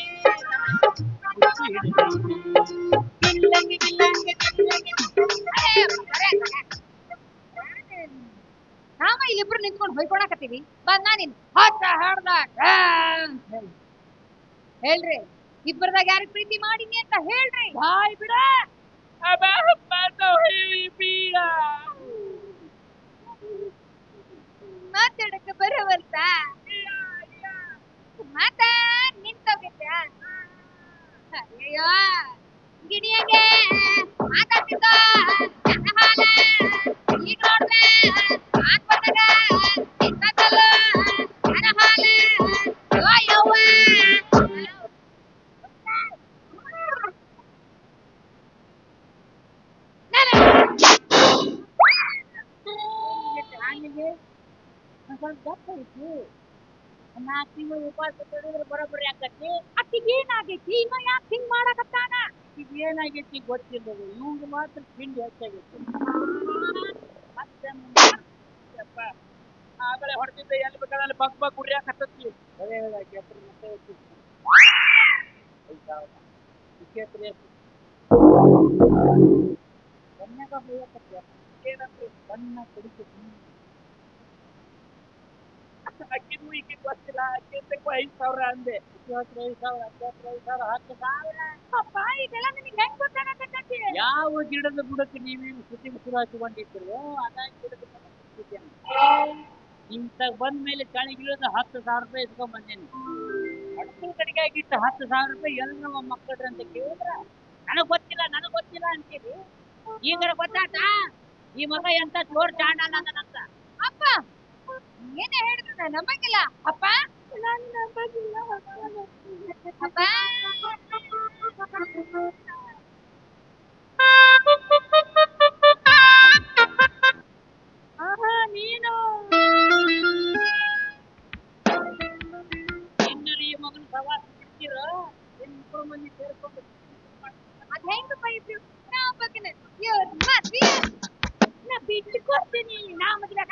ನಾವ ಇಲ್ಲಿಬ್ರು ನಿಂತ್ಕೊಂಡು ಹೊಯ್ಕೊಳಕತ್ತೀವಿ. ಬಂದ ನೀನ್ ಹತ್ತ ಹಾಡ್ದಾಗ ಹೇಳ್ರಿ, ಇಬ್ಬರದಾಗ ಯಾರಿಗೆ ಪ್ರೀತಿ ಮಾಡೀನಿ ಅಂತ ಹೇಳ್ರಿ. ಬಾಯ್ ಬಿಡ. ಮಾತಾಡಕ್ಕೆ ಬರವಲ್ತ ಮಾತ ನಿಂತೋಗೈತ. ಅಯ್ಯೋ ಗಿಣಿಯಾಗೆ ಮಾತಾಡ್ತಿದ್ದ ನನ್ನ ಹಾಲ ಈಗ ನೋಡ್ದೆ ಹಾಕ್ಬಂದಾಗ ನಿಂತಲ್ಲ ನನ್ನ ಹಾಲ. ಅಯ್ಯವ್ವ ದಪ್ಪ ಐತಿ. 4 ತಿಂಗಳು ಉಪವಾಸ ತಡೆದ್ರೆ ಬರೋಬ್ಬರಿ ಆಕತಿ. ಅಕ್ಕಿಗೆ ಏನಾಗೈತಿ? ಇವ ಯಾಕೆ ಹಿಂಗ್ ಮಾಡಕತ್ತಾನ? ಈಗ ಏನಾಗೈತಿ ಗೊತ್ತಿಲ್ಲದು, ಇವಂಗ ಮಾತ್ರ ತಿಂಡಿ ಹೆಚ್ಚಾಗೈತಿ. ಆಗಲೇ ಹೊಡೆದಿದ್ದ ಎಲ್ಲಿ ಬೇಕಾದಲ್ಲಿ ಬಗ್ ಬಗ್ ಉರಿಯಾಕತ್ತತಿ. ಬಣ್ಣ ಕಡಿಕೆ ಅಕ್ಕಿನೂ ಈಕಿ ಗೊತ್ತಿಲ್ಲ ಅಕ್ಕಿ 5,000 ಅಂದೆ 10,000 ಅಪ್ಪ ಇದೆಲ್ಲ ನಿನಗೆ ಹೆಂಗ್ ಗೊತ್ತಾಗತ್ತೈತಿ? ಯಾವ ಗಿಡದ ಬುಡಕ್ಕೆ ನೀವೇನು ಸುದ್ದಿ ಶುರು ಹಚ್ಕೊಂಡಿದ್ರು ಅದಾಗಿ ಗಿಡದ ಇಂತಾಗ ಬಂದ ಮೇಲೆ ಕೆಳಗಿಳಿದ 10,000 ರೂಪಾಯಿ ಇಸ್ಕೊಂಡ್ ಬಂದೇನಿ. ಅಷ್ಟು ಕಡೆಗೆ ಆಗಿಟ್ಟು 10,000 ರೂಪಾಯಿ ಎಲ್ಲಿ ನಮ್ಮ ಮಕ್ಕಳ್ರಿ ಅಂತ ಕೇಳಿದ್ರ ನನಗ್ ಗೊತ್ತಿಲ್ಲ ಅಂತೀರಿ. ಈಗ ಗೊತ್ತಾತಾ ಈ ಮಗ ಎಂತ ಚೋರ್ ಚಾಂಡಾಲ ಅಂತ. ಅಪ್ಪ ಏನೇ ಹೇಳಿದ್ರು ನಾನು ನಂಬಂಗಿಲ್ಲ. ಅಪ್ಪ ನಾನು ನಂಬಂಗಿಲ್ಲ. ಅಪ್ಪ ನೀನು ಇನ್ನರು ಈ ಮಗನ ಸವಾಸ ಬಿಡ್ತೀರ ಇಬ್ಬರು ಮಂದಿ ಸೇರ್ಕೊಂಡು ಅದ್ ಹೆಂಗ ಬೈದ್ರು ನಾ ಬಗ್ಗೆ ನಾ ಬಿಟ್ಟು ಕೊಡ್ತೀನಿ. ನಾ ಮದುವೆ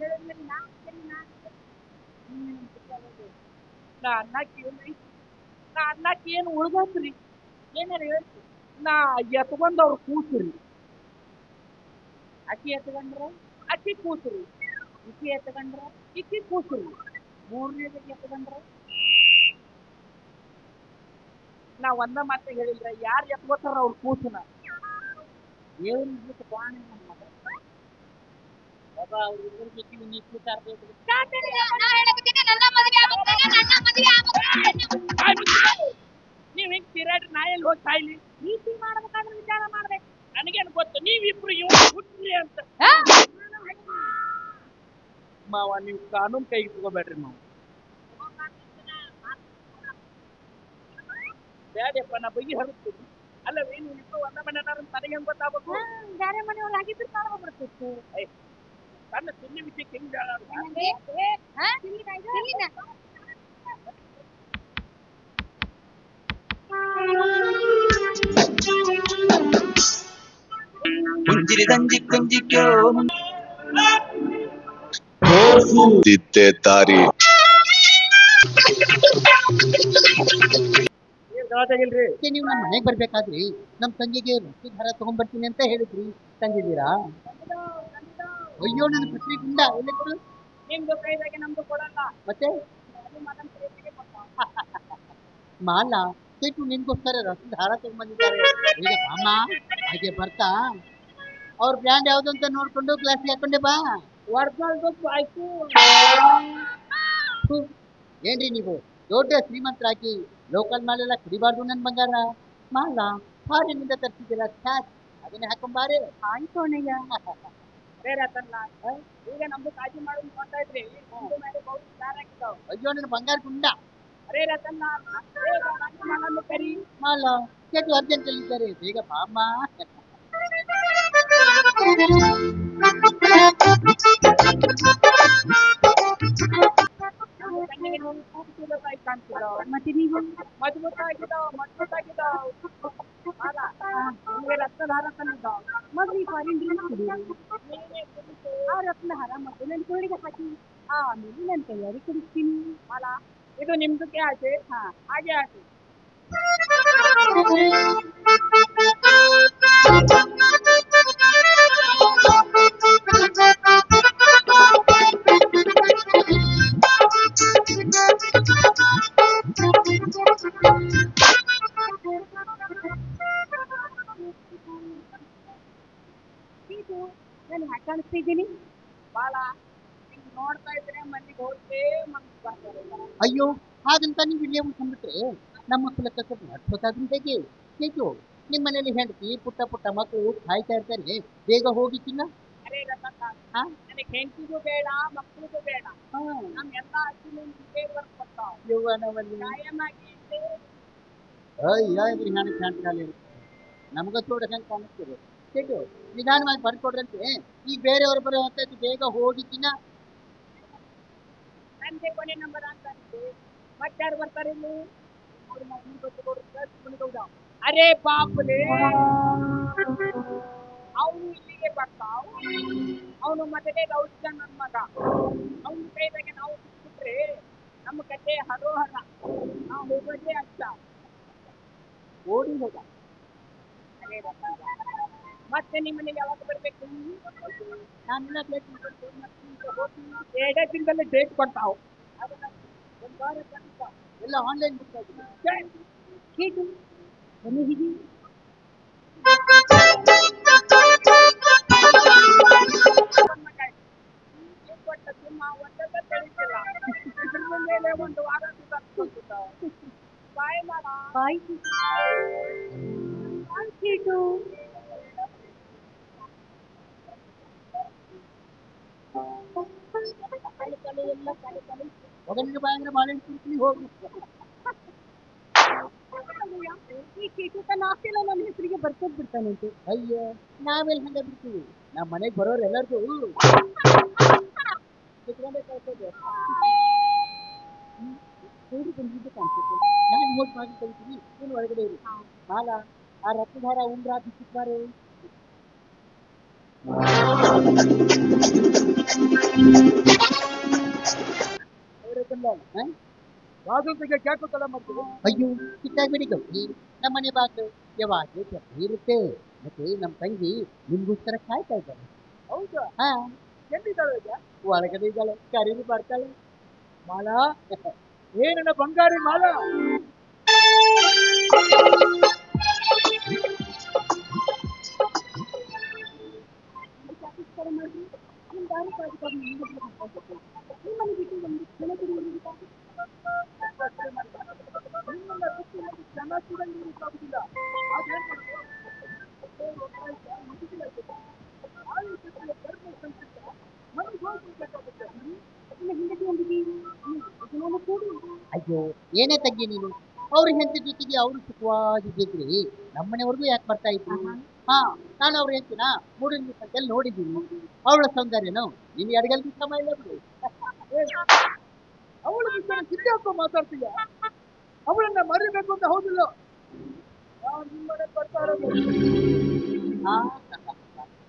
ಹೇಳಿದ್ಮೇಲೆ ನಾ ಅನ್ನಕ್ಕೆ ಏನು ಉಳ್ದತ್ರಿ? ಏನಾರ ಹೇಳ್ತಿ ನಾ ಎತ್ಕೊಂಡವ್ರು ಕೂಸ್ರಿ, ಅಕ್ಕಿ ಎತ್ಕೊಂಡ್ರ ಅಕ್ಕಿ ಕೂಸ್ರಿ, ಇಕ್ಕಿ ಎತ್ಕೊಂಡ್ರ ಇಕ್ಕಿ ಕೂಸ್ರಿ. ಮೂರನೇದಕ್ಕೆ ಎತ್ಕೊಂಡ್ರ ನಾ ಒಂದ ಮಾತ ಹೇಳಿದ್ರ ಯಾರು ಎತ್ಕೋತಾರ ಅವ್ರ ಕೂಸನ ದೇವ್ರ ಬಿಟ್ಟು ಬಾಣ ನಮ್ಮ ಮಗ ಅವ್ರ ಇಬ್ಬರು ಜೊತೆಗೆ ನೀ ಕೂತಾರ್ಬೇಕು. ನೀವ್ ಹಿಂಗ್ ತಿರಾಡ್ರಿ ನಾ ಎಲ್ಲಿ ಹೋಗಿ ಸಾಯ್ಲಿ? ನೀತಿ ಮಾಡ್ಬೇಕಾದ್ರೆ ವಿಚಾರ ಮಾಡ್ಬೇಕು. ನನಗೇನು ಗೊತ್ತು ನೀವಿಬ್ರು ಇವ್ ಹುಟ್ರಿ ಅಂತ. ಮಾವ ನೀವು ಕಾನೂನ್ ಕೈಗೆ ತಗೋಬೇಡ್ರಿ ಮಾವ. ಬ್ಯಾಡಪ್ಪ ನಾ ಬಗೆ ಹರಿಸ್ತೀನಿ. ಅಲ್ಲವೇ ನೀವು ಇಬ್ರು ಒಂದ ಮನೆಯವ್ರ ನನಗೆ ಹೆಂಗ್ ಗೊತ್ತಾಗಬೇಕು? ಬೇರೆ ಮನೆಯವ್ರು ಆಗಿದ್ರು ಮಾಡ್ಬಿಡ್ತಿತ್ತು. ಸಣ್ಣ ಸುಳ್ಳಿ ವಿಷಯಕ್ಕೆ ಹೆಂಗ್ ಬೇಡ പുഞ്ചിരി തഞ്ചി കുഞ്ചിക്കോ ದಿದ್ದೆ ದಾರಿ ನೀವು ನಮ್ಮ ಮನೆಗೆ ಬರ್ಬೇಕಾದ್ರಿ ನಮ್ಮ ತಂಗಿಗೆ ರೊಟ್ಟಿದ ತಗೊಂಡ್ಬರ್ತೀನಿ ಅಂತ ಹೇಳಿದ್ರಿ, ತಂದಿದ್ದೀರಾ? ಅಯ್ಯೋ ನನ್ನ ಪತ್ರಿ ಗುಂಡ ಎಲ್ಲಿ ಕೊಡು. ನಿಮ್ದು ಕೈದಾಗೆ ನಮ್ದು ಕೊಡಲ್ಲ. ಮತ್ತೆ ಮಾಲ ಸೇಟು ನಿನ್ಗೋಸ್ಕರ ರೊಟ್ಟಿದ ಹಾರ ತಗೊಂಡ್ಬಂದಿದ್ದಾರೆ. ಈಗ ಅಮ್ಮ ಹಾಗೆ ಬರ್ತಾ ಅವ್ರ ಬ್ರ್ಯಾಂಡ್ ಯಾವ್ದು ಅಂತ ನೋಡ್ಕೊಂಡು ಕ್ಲಾಸ್ಗೆ ಹಾಕೊಂಡೆ ಬಾ. ಆಯ್ತು. ಏನ್ರಿ ನೀವು ದೊಡ್ಡ ಶ್ರೀಮಂತರಾಗಿ ಲೋಕಲ್ ಮಾಲೆಲ್ಲ ಕುಡಿಬಾರ್ದು ನನ್ ಬಂಗಾರ. ಮಾಲ ಫಾರಿನಿಂದ ತರ್ಸಿದ್ದೀರಾ, ಅದನ್ನೇ ಹಾಕೊಂಬಾರೆ. ಆಯ್ತು ಅಣ್ಣಯ್ಯ. ಈಗ ನಮ್ದು ಕಾಳಜಿ ಮಾಡೋದು ನೋಡ್ತಾ ಇದ್ರಿ. ಅಯ್ಯೋ ನನ್ನ ಬಂಗಾರ ಗುಂಡ. ಅರೇ ರತನ್ನ ಕರಿ ಮಾಲ ಸೇಟು ಅರ್ಜೆಂಟ್ ಅಲ್ಲಿ ಇದ್ದಾರೆ, ಬೇಗ ಬಾಮ್ಮ. ಮತ್ತೆ ನೀವು ಮಜಬೂತಾಗಿದ್ದಾವ ರಕ್ತದ ಹಾರ ತಂದಿದ್ದಾವ. ಮದ್ವೆ ಫಾರಿನ್ ಡ್ರಿಂಕ್ಸ್ ಕುಡಿಯೋದು. ಆ ರತ್ನ ಹಾರ ಮತ್ತೆ ನನ್ನ ಕೋಳಿಗೆ ಹಾಕಿ ಆಮೇಲೆ ನನ್ನ ಕೈಯಾರಿ ಕುಡಿಸ್ತೀನಿ. ಅಲ್ಲ ಇದು ನಿಮ್ದಕ್ಕೆ ಆಚೆ ಹಾಗೆ ಆಚೆ. ನಾನು ಹ್ಯಾಕ್ ಕಾಣಿಸ್ತಿದ್ದೀನಿ? ಬಾಳ ಹಿಂಗ್ ನೋಡ್ತಾ ಇದ್ರೆ ಮನೆಗೆ ಹೋಗ್ತೇ ಮನ್ಸು ಬರ್ತಾರೆ. ಅಯ್ಯೋ ಹಾಗಂತ ನೀವು ಇಲ್ಲೇ ಉಳ್ಕೊಂಡ್ಬಿಟ್ರೆ ನಮ್ಮ ಕುಲಕ್ಕೆ ನಡ್ಸೋದಾದ್ರೂ ಹೇಗೆ? ಹೇಗೋ ನಿಮ್ಮ ಮನೇಲಿ ಹೆಂಡತಿ ಪುಟ್ಟ ಪುಟ್ಟ ಮಕ್ಕಳು ಕಾಯ್ತಾ ಇರ್ತಾರೆ, ಬೇಗ ಹೋಗಿ ತಿನ್ನ. ಅರೇ ರತಕ್ಕ ನನಗೆ ಹೆಂಡತಿಗೂ ಬೇಡ ಮಕ್ಕಳಿಗೂ ಬೇಡ. ನಮ್ ಎಲ್ಲಾ ಅಜ್ಜಿನೂ ವರ್ಕ್ ಬರ್ತಾವ. ಯೌವನವಲ್ಲಿ ಕಾಯಮಾಗಿ ನಮಗ ಚೋಡ ಹೆಂಗ್ ಕಾಣಿಸ್ತೀರಿ? ಹೇಗೋ ನಿಧಾನವಾಗಿ ಬರ್ಕೊಡ್ರಂತೆ. ಈಗ ಬೇರೆಯವ್ರು ಬರೋ ಹೊತ್ತಾಯ್ತು, ಬೇಗ ಹೋಗಿ ತಿನ್ನ. ನಂದೇ ಕೊನೆ ನಂಬರ್ ಅಂತ ಮತ್ತಾರು ಬರ್ತಾರೆ ಇಲ್ಲಿ. ಅರೆ ಬಾಪುಲೆ ಅವನು ಇಲ್ಲಿಗೆ ಬರ್ತಾವ. ಅವನು ಮೊದಲೇ ಗೌಡ್ಸ ನನ್ನ ಮಗ. ಅವನ ಕೈದಾಗೆ ನಾವು ಬಿಟ್ಬಿಟ್ರೆ ನಮ್ಮ ಕತೆ ಹರೋಹರ. ನಾವು ಹೋಗೋದೇ ಅಷ್ಟ. ಓಡಿ ಹೋಗ. ಅರೆ ಮತ್ತೆ ನಿಮ್ಮ ಮನೆಗೆ ಯಾವಾಗ ಬರ್ಬೇಕು? ನಾನೆಲ್ಲ ಪ್ಲೇಟ್ ಎರಡೇ ದಿನದಲ್ಲಿ ಡೇಟ್ ಕೊಡ್ತಾವ್. ಒಂದು ವಾರ ಖಂಡಿತ ಎಲ್ಲ ಆನ್ಲೈನ್ ಬುಕ್ ಆಗಿದೆ. ಕೇಟು ಬನ್ನಿ ಹೀಗೆ ಕೊಟ್ಟ ಸಿಂಹ ಒಂದಕ್ಕೆ ತಿಳಿಸಿಲ್ಲ. ಇದ್ರ ಮೇಲೆ ಒಂದು ವಾರ ಬಾಯ್ ಮಾಡ ಬಾಯ್ ಕೇಟು ಒಗನಿಗೆ ಬಾಯಂದ್ರೆ ಬಾಳೆಹಣ್ಣು ತಿಂತೀನಿ ಹೋಗು. ಈ ಕೇಟು ತನ್ನ ಆಸ್ತಿ ಎಲ್ಲ ನನ್ನ ಹೆಸರಿಗೆ ಬರ್ಕೋದ್ ಬಿಡ್ತಾನಂತೆ. ಅಯ್ಯೋ ನಾವೆಲ್ಲ ಹಂಗ ಬಿಡ್ತೀವಿ. ನಮ್ಮ ಮನೆಗೆ ಬರೋರು ಎಲ್ಲರಿಗೂ ಕಿತ್ಕೊಂಡೇ ಕಳ್ಸೋದು. ಹೇಳಿ ಬಂದಿದ್ದು ಕಾಣಿಸುತ್ತೆ. ನಾನು ಹೋಗಿ ಮಾಡಿ ತೆಗಿತೀನಿ, ನೀನು ಒಳಗಡೆ ಇರು. ಮಾಲ ಆ ರಕ್ತಧಾರ ಉಂಡ್ರ ಬಿಚ್ಚಿದ್ದಾರೆ. ರಾಜಂತಿಗೆ ಕ್ಯಾಕು ತಲೆ ಮಾಡ್ತೀವಿ. ಅಯ್ಯೋ ಕಿತ್ತಾಗ್ಬಿಡಿ ಗೌರಿ, ನಮ್ಮನೆ ಬಾಗ್ಲು ಯಾವಾಗಲೂ ತೆರೆದೇ ಇರುತ್ತೆ. ಮತ್ತೆ ನಮ್ಮ ತಂಗಿ ನಿಮ್ಗೋಸ್ಕರ ಕಾಯ್ತಾ ಇದ್ದಾಳೆ. ಹೌದಾ? ಹಾ ಎಲ್ಲಿದ್ದಾಳೆ ಈಗ? ಒಳಗಡೆ ಇದ್ದಾಳೆ, ಕರೀಲಿ ಬರ್ತಾಳೆ. ಮಾಲ ಏನನ್ನ ಬಂಗಾರಿ ಮಾಲ. ನಿಮ್ಮನೆ ಬಿಟ್ಟು ಒಂದು ಕ್ಷಣ ಕೊಡುವುದಿಲ್ಲ. ನಿಮ್ಮನ್ನ ಬಿಟ್ಟು ಒಂದು ಕ್ಷಣ ಕೂಡ ಇರುವುದಾಗುದಿಲ್ಲ. ಅದೇನ್ ಮಾಡೋದು? ನಿನ್ನ ಹೆಂಡತಿಯೊಂದಿಗೆ ನಾನು ಕೂಡಿ ಅಯ್ಯೋ ಏನೇ ತಂಗಿ ನೀನು, ಅವ್ರ ಹೆಂಡತಿ ಜೊತೆಗೆ ಅವರು ಸುಖವಾಗಿದ್ದಿದ್ರಿ ನಮ್ಮನೆವರೆಗೂ ಯಾಕೆ ಬರ್ತಾ ಇದ್ರು? ಹಾ ನಾನು ಅವ್ರ ಹೆಂಡತಿನ ಮೂಡಿನ ಸಂಖ್ಯೆಯಲ್ಲಿ ನೋಡಿದ್ದೀನಿ. ಅವಳ ಸೌಂದರ್ಯನು ನಿನ್ ಅಡಗಲ್ಗೆ ಸಮಯ ಇಲ್ಲ ಬಿಡು. ಅವಳ ವಿಷಯ ಸಿದ್ಧಾಂತ ಮಾತಾಡ್ತೀಯ? ಅವಳನ್ನ ಮರಿಬೇಕು ಅಂತ ಹೌದಿಲ್ಲ? ನಿಮ್ಮನೆ ಬರ್ತಾ ಇರೋದು. ಹಾ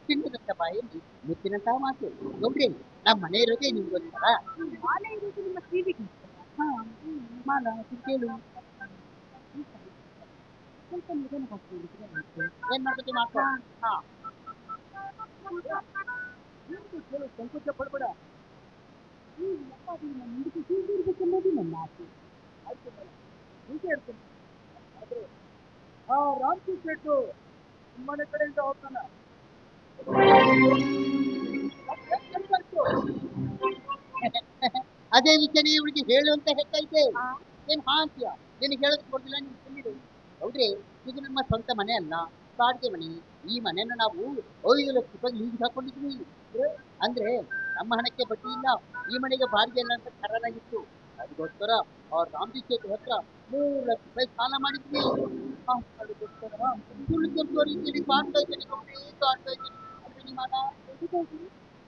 ಚಿನ್ನದಂತ ಬಾಯಲ್ಲಿ ಮುತ್ತಿನಂತ ಮಾತು. ನೋಡ್ರಿ ನಮ್ಮ ಮನೆ ಇರೋದೇ ನಿಮ್ಗೋಸ್ಕರ. ಮಾಲೆ ಇರುವುದು ನಿಮ್ಮ ಕಿವಿಗೆ. ಹಾ ಮಾಲ ಕೇಳು, ಸ್ವಲ್ಪ ನಿಧಾನವಾಗಿ ಏನ್ ಮಾಡ್ಬೇಕು ಮಾಡ್ಕೊ. ಹಾ ಕೇಳು, ಸಂಕೋಚ ಪಡ್ಬೇಡ. ಈ ಯಪ್ಪಾದಿನ ಮುಂದಕ್ಕೆ ಹೀಗಿರ್ಬೇಕೆನ್ನೋದು ನನ್ನ ಆಸೆ. ಆಯ್ತು ಮೇಡಮ್, ಹೀಗೆ ಇರ್ತೀನಿ. ಆದ್ರೆ ಆ ರಾಮ್ಕಿ ಶೆಟ್ಟು ನಿಮ್ಮನೆ ಕಡೆಯಿಂದ ಹೋಗ್ತಾನ. ಅದೇ ವಿಷಯನೇ ಇವಳಿಗೆ ಹೇಳು ಅಂತ ಹೇಳ್ತೈತೆ. ಏನ್ ಹಾ ಅಂತೀಯ? ನಿನಗೆ ಹೇಳೋದಕ್ಕೆ ಕೊಡ್ಲಿಲ್ಲ, ನೀನು ಸುಮ್ಮನಿರು. ಹೌದ್ರಿ, ಇದು ನಮ್ಮ ಸ್ವಂತ ಮನೆ ಅಲ್ಲ, ಬಾಡಿಗೆ ಮನೆ. ಈ ಮನೆಯನ್ನ ನಾವು 5 ಲಕ್ಷ ರೂಪಾಯಿ ಲೀಸ್ ಹಾಕೊಂಡಿದ್ವಿ. ಅಂದ್ರೆ ನಮ್ಮ ಹಣಕ್ಕೆ ಬಡ್ಡಿ ಇಲ್ಲ. ಈ ಮನೆಗೆ ಬಾಡಿಗೆ ಇಲ್ಲ ಅಂತ ಕರಾರಾಗಿತ್ತು. ಅದಕ್ಕೋಸ್ಕರ ಅವ್ರ ರಾಮ್ಜಿ ಶೆಟ್ಟಿ ಹತ್ರ 3 ಲಕ್ಷ ರೂಪಾಯಿ ಸಾಲ ಮಾಡಿದ್ವಿ. ಅದಕ್ಕೋಸ್ಕರ ಸುಳ್ಳು ತೋರಿಸುವ ರೀತಿಯಲ್ಲಿ ಕಾಣ್ತಾ ಇದ್ದೇನೆ ಗೌರಿ, ಕಾಣ್ತಾ ಇದ್ದೇನೆ. ಅಲ್ವೇ ನಿಮ್ಮ ಮಾನ?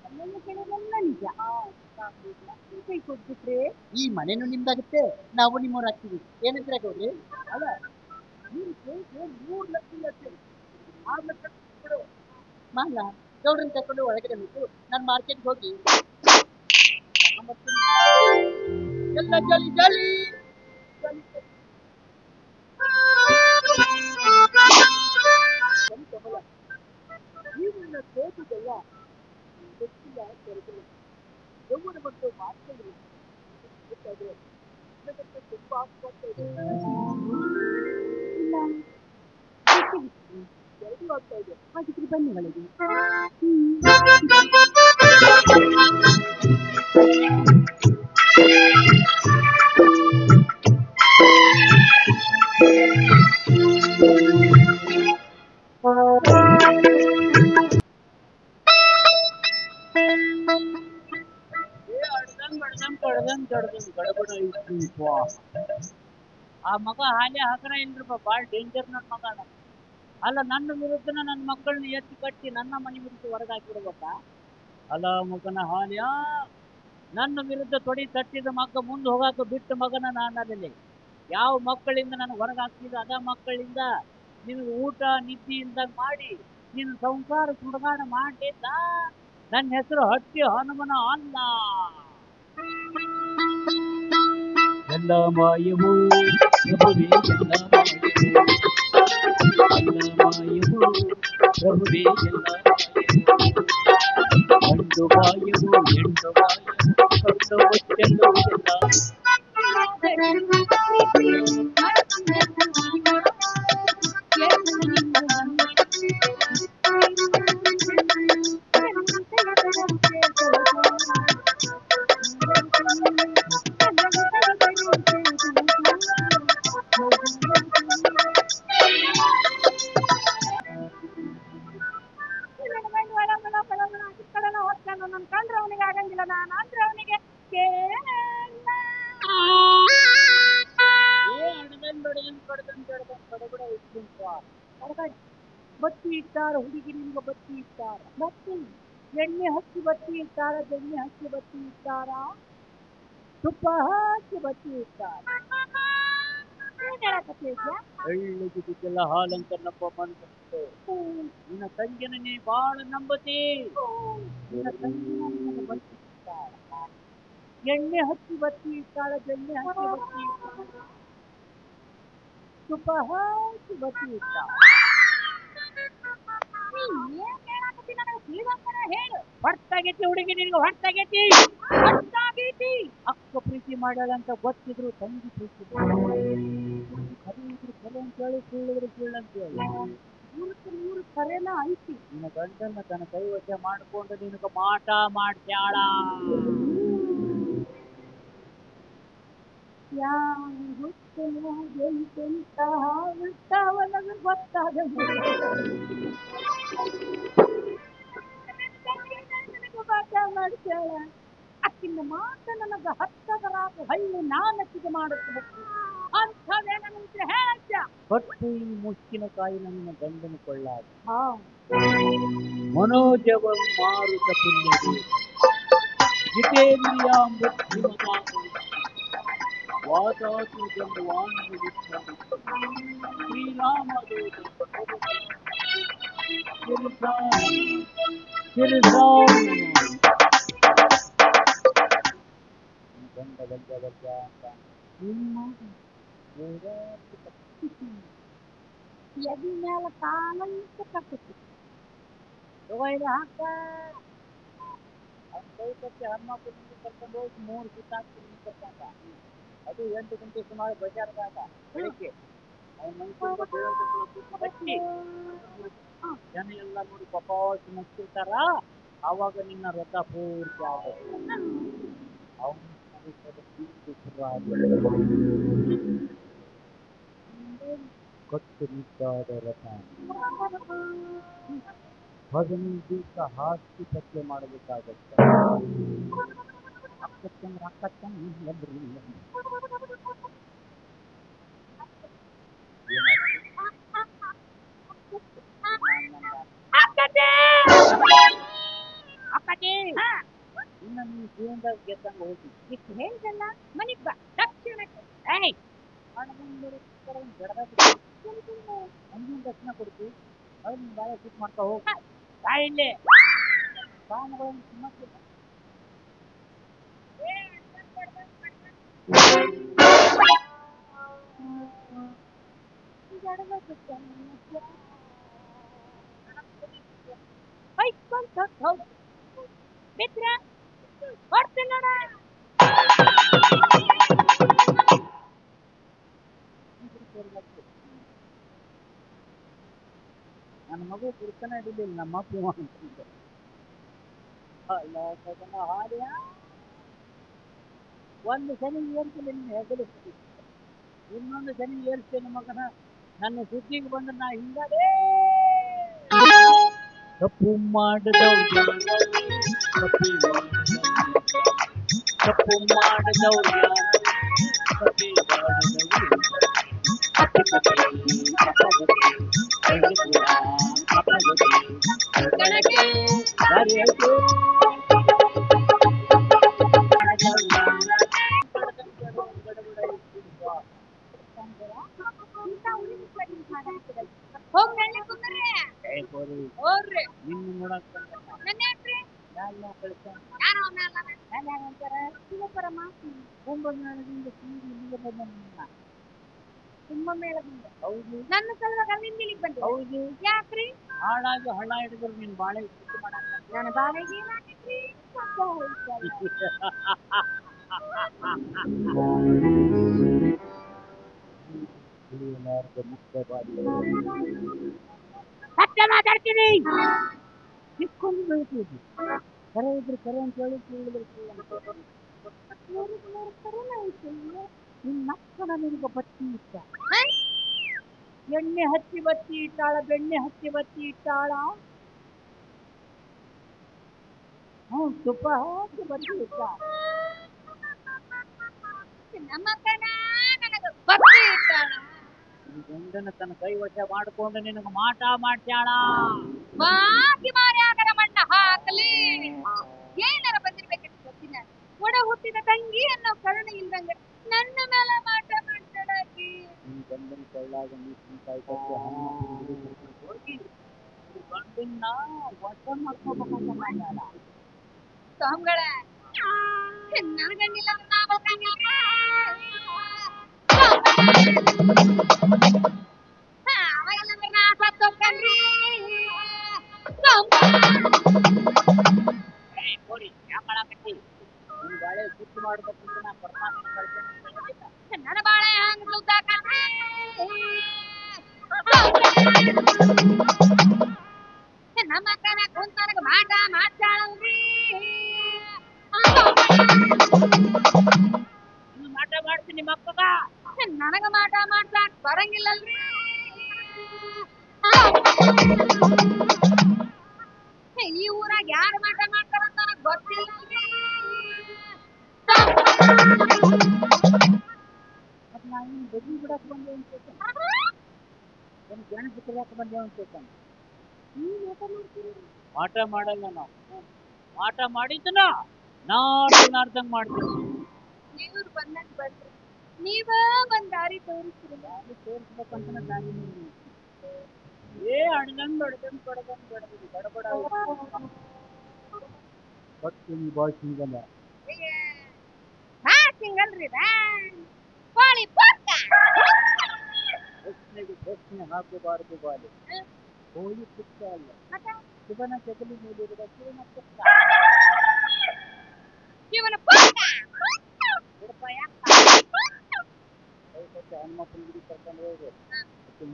ನನ್ನನ್ನು ಕೇಳೋದೆಲ್ಲ ನಿಜ. ಕೈ ಕೊಟ್ಬಿಟ್ರೆ ಈ ಮನೆನೂ ನಿಮ್ದಾಗುತ್ತೆ, ನಾವು ನಿಮ್ಮವ್ರಾಗ್ತೀವಿ. ಏನಂತೀರ ಗೌರಿ? ಅಲ್ಲ, ನೀನು ಕೇಳಿದ್ರೆ 3 ಲಕ್ಷ ಲಕ್ಷ 6 ಲಕ್ಷ ಕೊಡು. ಮಾಲ ಗೌಡ್ರನ್ನ ಕರ್ಕೊಂಡು ಒಳಗಡೆ ಹೋಗ್ತು, ನಾನು ಮಾರ್ಕೆಟ್ಗೆ ಹೋಗಿ ಎಲ್ಲ ಜಲಿ ಜಲಿ ಜಲಿ ಜಲಿ. ಕಮಲ, ನೀವನ್ನ ತೋಟದಲ್ಲ ಗೊತ್ತಿಲ್ಲ, ತೆರೆದಿಲ್ಲ, ಯೌವನ ಮತ್ತು ಮಾತುಗಳಿಲ್ಲ. ಗೊತ್ತಾದ್ರೆ ನನಗಂತೂ ತುಂಬಾ ಆಗ್ತಾ ಇದೆ. ಇಲ್ಲ ಎರಡೂ ಆಗ್ತಾ ಇದೆ. ಹಾಗಿದ್ರೆ ಬನ್ನಿ ಒಳಗೆ. ಆ ಮಗ ಹಾಲೆ ಹಾಕನ ಇಲ್ರಪ್ಪ, ಬಾಳ್ ಡೇಂಜರ್ ನನ್ನ ಮಗ. ಅಲ್ಲ ನನ್ನ ವಿರುದ್ಧನ ನನ್ನ ಮಕ್ಕಳನ್ನ ಎತ್ತಿ ಕಟ್ಟಿ ನನ್ನ ಮನೆ ವಿರುದ್ಧ ಹೊರಗೆ ಹಾಕಿಬಿಡ್ಬೇಕಾ? ಅಲ್ಲ ಮಗನ ಹಾಲ್ಯ, ನನ್ನ ವಿರುದ್ಧ ತೊಡಿ ತಟ್ಟಿದ ಮಗ ಮುಂದೆ ಹೋಗಾಕ ಬಿಟ್ಟ ಮಗನ ನಾನಲ್ಲಿ. ಯಾವ ಮಕ್ಕಳಿಂದ ನಾನು ಹೊರಗೆ ಹಾಕ್ತಿದ್ದ ಅದ ಮಕ್ಕಳಿಂದ ನಿನಗೆ ಊಟ ನಿದ್ದೆ ಇಲ್ದಾಗ ಮಾಡಿ ನಿನ್ನ ಸಂಸಾರ ಸುಡುಗಾಡ ಮಾಡಿದ್ದ. ನನ್ನ ಹೆಸರು ಹಟ್ಟಿ ಹನುಮನ ಅಲ್ಲ. ಎಲ್ಲ ಮಾಯವು ಪ್ರಭುವೇ ಎಲ್ಲ ಮಾಯವು ಎಲ್ಲ ಮಾಯವು ಪ್ರಭುವೇ ಎಲ್ಲ ಮಾಯವು ಗಂಡು ಮಾಯವು ಹೆಣ್ಣು ಮಾಯವು ಕಣ್ಣು ಮುಚ್ಚಲು ನನ್ ಕಂಡ್ರೆ ಅವನಿಗೆ ಆಗಂಗಿಲ್ಲ, ನಾನು ಅಂದ್ರೆ ಅವನಿಗೆ ಬತ್ತಿ ಇಟ್ಟಾರ ಹುಡುಗಿ ನಿಮ್ಗೆ ಬತ್ತಿ ಇಟ್ಟಾರ ಬತ್ತಿ ಎಣ್ಣೆ ಹಚ್ಚಿ ಬತ್ತಿ ಇಟ್ಟಾರ, ಬೆಣ್ಣೆ ಹಚ್ಚಿ ಬತ್ತಿ ಇಟ್ಟಾರ, ತುಪ್ಪ ಹಚ್ಚಿ ಬತ್ತಿ ಇಟ್ಟಾರ. ಎಲ್ಲ ಹಾಲಂತ ನಂಬ ಮನಸ್ಸು ನಿನ್ನ ತಂಗಿನ ನೀ ಬಾಳ ನಂಬತಿ. ನಿನ್ನ ತಂಗಿನ ನಿನಗೆ ಬತ್ತಿ ಇಟ್ಟಾರ, ಎಣ್ಣೆ ಹಚ್ಚಿ ಬತ್ತಿ ಇಟ್ಟಾಳ, ಬೆಣ್ಣೆ ಹಚ್ಚಿ ಬತ್ತಿ ಇಟ್ಟಾಳ, ತುಪ್ಪ ಹಚ್ಚಿ ಬತ್ತಿ ಇಟ್ಟಾಳ. ಹೇಳು, ಹೊಟ್ಟಾಗೈತಿ ಹುಡುಗಿ ನಿನಗೆ ಹೊಟ್ಟಾಗೈತಿ. ಹೊಟ್ಟಾಗೈತಿ. ಅಕ್ಕ ಪ್ರೀತಿ ಮಾಡ್ಯಾಳಂತ ಗೊತ್ತಿದ್ರು ತಂಗಿ ಪ್ರೀತಿ ಖರೀದ್ರು ಖರೆ ಅಂತ ಹೇಳಿ ಸುಳ್ಳಿದ್ರು ಸುಳ್ಳು ಅಂತ ಹೇಳಿ ಮೂರು ಕರೆನ ಐತಿ. ನಿನ್ನ ಗಂಡನ್ನ ತನ್ನ ಕೈವಶ ಮಾಡ್ಕೊಂಡು ನಿನಗೆ ಮಾಟ ಮಾಡ್ತಾಳ. ಮಾಡ್ತಾಳ. ಅಕ್ಕಿನ ಮಾತ ನನಗ ಹತ್ತದರಾಗ ಹಳ್ಳಿ ನಾನಕ್ಕಿಗೆ ಮಾಡುತ್ತ ಅಂಥವೇನಂದ್ರೆ ಹೇಳಜ್ಜ. ಹೊಟ್ಟು ಈ ಮುಚ್ಚಿನಕಾಯಿ ನನ್ನ ಗಂಡನ ಕೊಳ್ಳಾಗ ಮನೋಜವ ಮಾರುತ ಪುಣ್ಯದೆ ಜಿತೇಂದ್ರಿಯ ಮೃತ್ಯುಮತ ವಾತಾತು ಜಂಬವಾನ್ ಶ್ರೀರಾಮದೂತ ಗಂಡ ಗಂಡ ಗಂಡ ಅಂತ ಎದಿ ಮೇಲೆ ಕಾಲಂತ ಕಟ್ಟುತ್ತೆ. ತಗೊಂಡು ಹಾಕ ಅವ್ನ ಕೈ ಕಟ್ಟಿ ಹನುಮಪ್ಪನಿಂದ ಕರ್ಕೊಂಡು ಹೋಗಿ 3 ಸುತ್ತಾಕ್ತೀನಿ ಕರ್ಕೊಂಡ. ಅದು 8 ಗಂಟೆ ಸುಮಾರು ಬಜಾರ್ದಾಗ ಬೆಳಿಗ್ಗೆ ಅವ್ನ ಮನುಷ್ಯಂಗ ಹಚ್ಚಿ ಜನ ಎಲ್ಲ ನೋಡಿ ಪಪಾಸಿ ಮುಚ್ಚಿರ್ತಾರ. ಆವಾಗ ನಿನ್ನ ರಥ ಪೂರ್ತಿ ಆಗುತ್ತೆ. ಅವನು ಕೊಟ್ಟು ನಿಂತಾದ ರಥ 15 ದಿವಸ ಹಾಕಿ ಸತ್ಯ ಮಾಡಬೇಕಾಗತ್ತೆ. ಇನ್ನ ನೀವು ಜೀವನದಾಗ ಗೆದ್ದಂಗ ಹೋಗಿ ಇಷ್ಟು ಹೇಳ್ದಲ್ಲ ಮನಿಗ್ ಬಾ ತಕ್ಷಣಕ್ಕೆ. ಹಂಗಿನ ದರ್ಶನ ಕೊಡ್ತೀವಿ. ಅವ್ರು ನೀವು ಬಾಳೆ ಶೂಟ್ ಮಾಡ್ತಾ ಹೋಗಿ ತಾಯಿಲ್ಲೇ ಕಾಮಗಳನ್ನು ಸುಮ್ಮಕ್ಕಿಲ್ಲ. ಬಿಟ್ರೆ ಕೊಡ್ತೀನಿ ನೋಡ. ನನ್ನ ಮಗು ಪುರುಷನ ಹಿಡಿಲಿಲ್ಲ, ನಮ್ಮ ಅಪ್ಪ ಅಂತಂದೆ. ಅಲ್ಲ ಹಾಲಿಯ ಒಂದು ಶನಿ ಏರ್ತೀನಿ ನಿನ್ನ ಹೆಗಲು, ಇನ್ನೊಂದು ಶನಿ ಏರ್ಸ್ತೇನೆ ಮಗನ. ನನ್ನ ಸುದ್ದಿಗೆ ಬಂದ್ರೆ ನಾ ಹಿಂಗದೇ ತಪ್ಪು ಮಾಡಿದವ್ರು ತಪ್ಪು ಮಾಡಿದವ್ರು ನಿನ್ನ ನೋಡಕ್ ಕುಂಭಮೇಳದಿಂದ ಸೀರೆ ನಿಮ್ಮ ಮೇಳ ಬಂದೆ. ಹೌದು ನನ್ನ ಸಲುವಾಗಿ ಅಲ್ಲಿಂದ ಇಲ್ಲಿಗೆ ಬಂದೆ. ಹೌದು ಯಾಕ್ರಿ? ಹಾಳಾಗಿ ಹಳ್ಳ ಹಿಡಿದ್ರು ನೀನ್ ಬಾಳೆ ಕೃಷಿ ಮಾಡಾಕ ನನ್ನ ಬಾಳೆಗೆ ಏನಾಗಿದ್ರಿ? ಸತ್ತ ಹೋಯ್ತಲ್ಲ. ಸತ್ಯ ಮಾತಾಡ್ತೀನಿ ಸಿಕ್ಕೊಂಡು ಬೆಳಿತೀವಿ ಕರೆ ಇದ್ರೆ ಕರೆ ಅಂತ ಹೇಳಿ ಕೇಳಿದ್ರೆ ನಿನ್ನ ಅಕ್ಕನ ನಿನಗೆ ಬತ್ತಿ ಇಟ್ಟ ಎಣ್ಣೆ ಹಚ್ಚಿ ಬತ್ತಿ ಇಟ್ಟಾಳ ಬೆಣ್ಣೆ ಹಚ್ಚಿ ಬತ್ತಿ ಇಟ್ಟಾಳ ತುಪ್ಪ ಹಾಕಿ ಬತ್ತಿ ಇಟ್ಟ ನಮ್ಮ ಕಣ ನನಗೆ ಭಕ್ತಿ ಇಟ್ಟಾಳ. ಗಂಡನ ತನ್ನ ಕೈ ವಶ ಮಾಡಿಕೊಂಡು ನಿನಗೆ ಮಾಟ ಮಾಡ್ತಾಳ. ಬಾಕಿ ಮಾರ್ಯಾಗರ ಮಣ್ಣ ಹಾಕಲಿ ಏನಾರ ಬಂದಿರ್ಬೇಕಂತ ಗೊತ್ತಿಲ್ಲ. ಒಡ ಹುಟ್ಟಿದ ತಂಗಿ ಅನ್ನೋ ಕರುಣೆ ಇಲ್ದಂಗ ನನ್ನ ಮೇಲೆ ಮಾಟ ಮಾಡ್ತಾಳಾಕಿ. ಗಂಡನ ಕೈಲಾಗ ಮೆಣಸಿನಕಾಯಿ ಕಟ್ಟಿ ಹೋಗಿ ಗಂಡನ್ನ ವಶ ಮಾಡ್ಕೋಬೇಕಂತ ಮಾಡ್ಯಾಳ. ಸ್ವಾಮಿಗಳ ನನ್ನ ಗಂಡಿಲ್ಲ ನಾ ಬದುಕಂಗಿಲ್ಲ. ಅವಾಗೆಲ್ಲ ನಾ ಸತ್ತೋಗ್ಕಂಡ್ರಿ. ಕೋರಿ ಯಾಕಳಾಕತ್ತಿ ನಿನ್ ಬಾಳೆ ಸುತ್ತು ಮಾಡ್ಬೇಕಂತ ನಾ ಪರಮಾತ್ಮ ಕಳ್ಕೊಂಡ್ ನನ್ನ ಬಾಳೆ ಹಂಗ ಸುತ್ತಾಕಂಡ್ರಿ. ನಮ್ಮ ಅಕ್ಕನ ಕುಂತ ನನಗ ಮಾಟ ಮಾಡ್ತಾಳಲ್ರಿ. ನೀನು ಮಾಟ ಮಾಡ್ತೀನಿ ನಿಮ್ಮ ಅಕ್ಕಗ ನನಗ ಮಾಟ ಮಾಡ್ತಾಕ ಬರಂಗಿಲ್ಲಲ್ರಿ. ಈ ಊರಾಗ ಯಾರು ಮಾಟ ಮಾಡ್ತಾರಂತ ನನಗ್ ಗೊತ್ತಿಲ್ಲಲ್ರಿ. ಮತ್ ನಾ ಇನ್ನು ಬದ್ಲಿ ಬಿಡಕ್ ಬಂದೆ ಅಂತ ಒಂದು ಗಣ ಬಿತ್ತಲಾಕ ಬಂದೇವ ಅಂತ ಮಾಟ ಮಾಡಲ್ಲ ನಾವು ಮಾಟ ಮಾಡಿದ್ದನ ನಾರ್ದಂಗ್ ಮಾಡ್ತೀವಿ. ಇವ್ರು ಬಂದಂಗ ಬಂದ್ರಿ ನೀವ ಒಂದ್ ದಾರಿ ತೋರಿಸ್ರಿ. ತೋರಿಸ್ಬೇಕಂತ ದಾರಿ ಏ ಅಡ್ದಂಗ್ ಬಡ್ದಂಗ್ ಬಡ್ದಂಗ್ ಬಡ್ದಂಗ್ ಬಡಬಡ ಬಡ್ತೀನಿ ಬಾಳ್ ಸಿಂಗಲ್ಲ ಸಿಂಗಲ್ರಿ ಕೋಳಿ ಪಕ್ಕ ಪ್ರಶ್ನೆ ಹಾಕಬಾರದು ಬಾಲಿ ಕೋಳಿ ಪುಕ್ಕ ಅಲ್ಲ ಶಿವನ ಜಗಲಿ ಮೇಲಿರುವ ಶಿವನ ಪುಕ್ಕ ಇವನ ಪಕ್ಕ ಹನುಮಪ್ಪನ ಗುಡಿ ಕರ್ಕೊಂಡು ಹೋಗು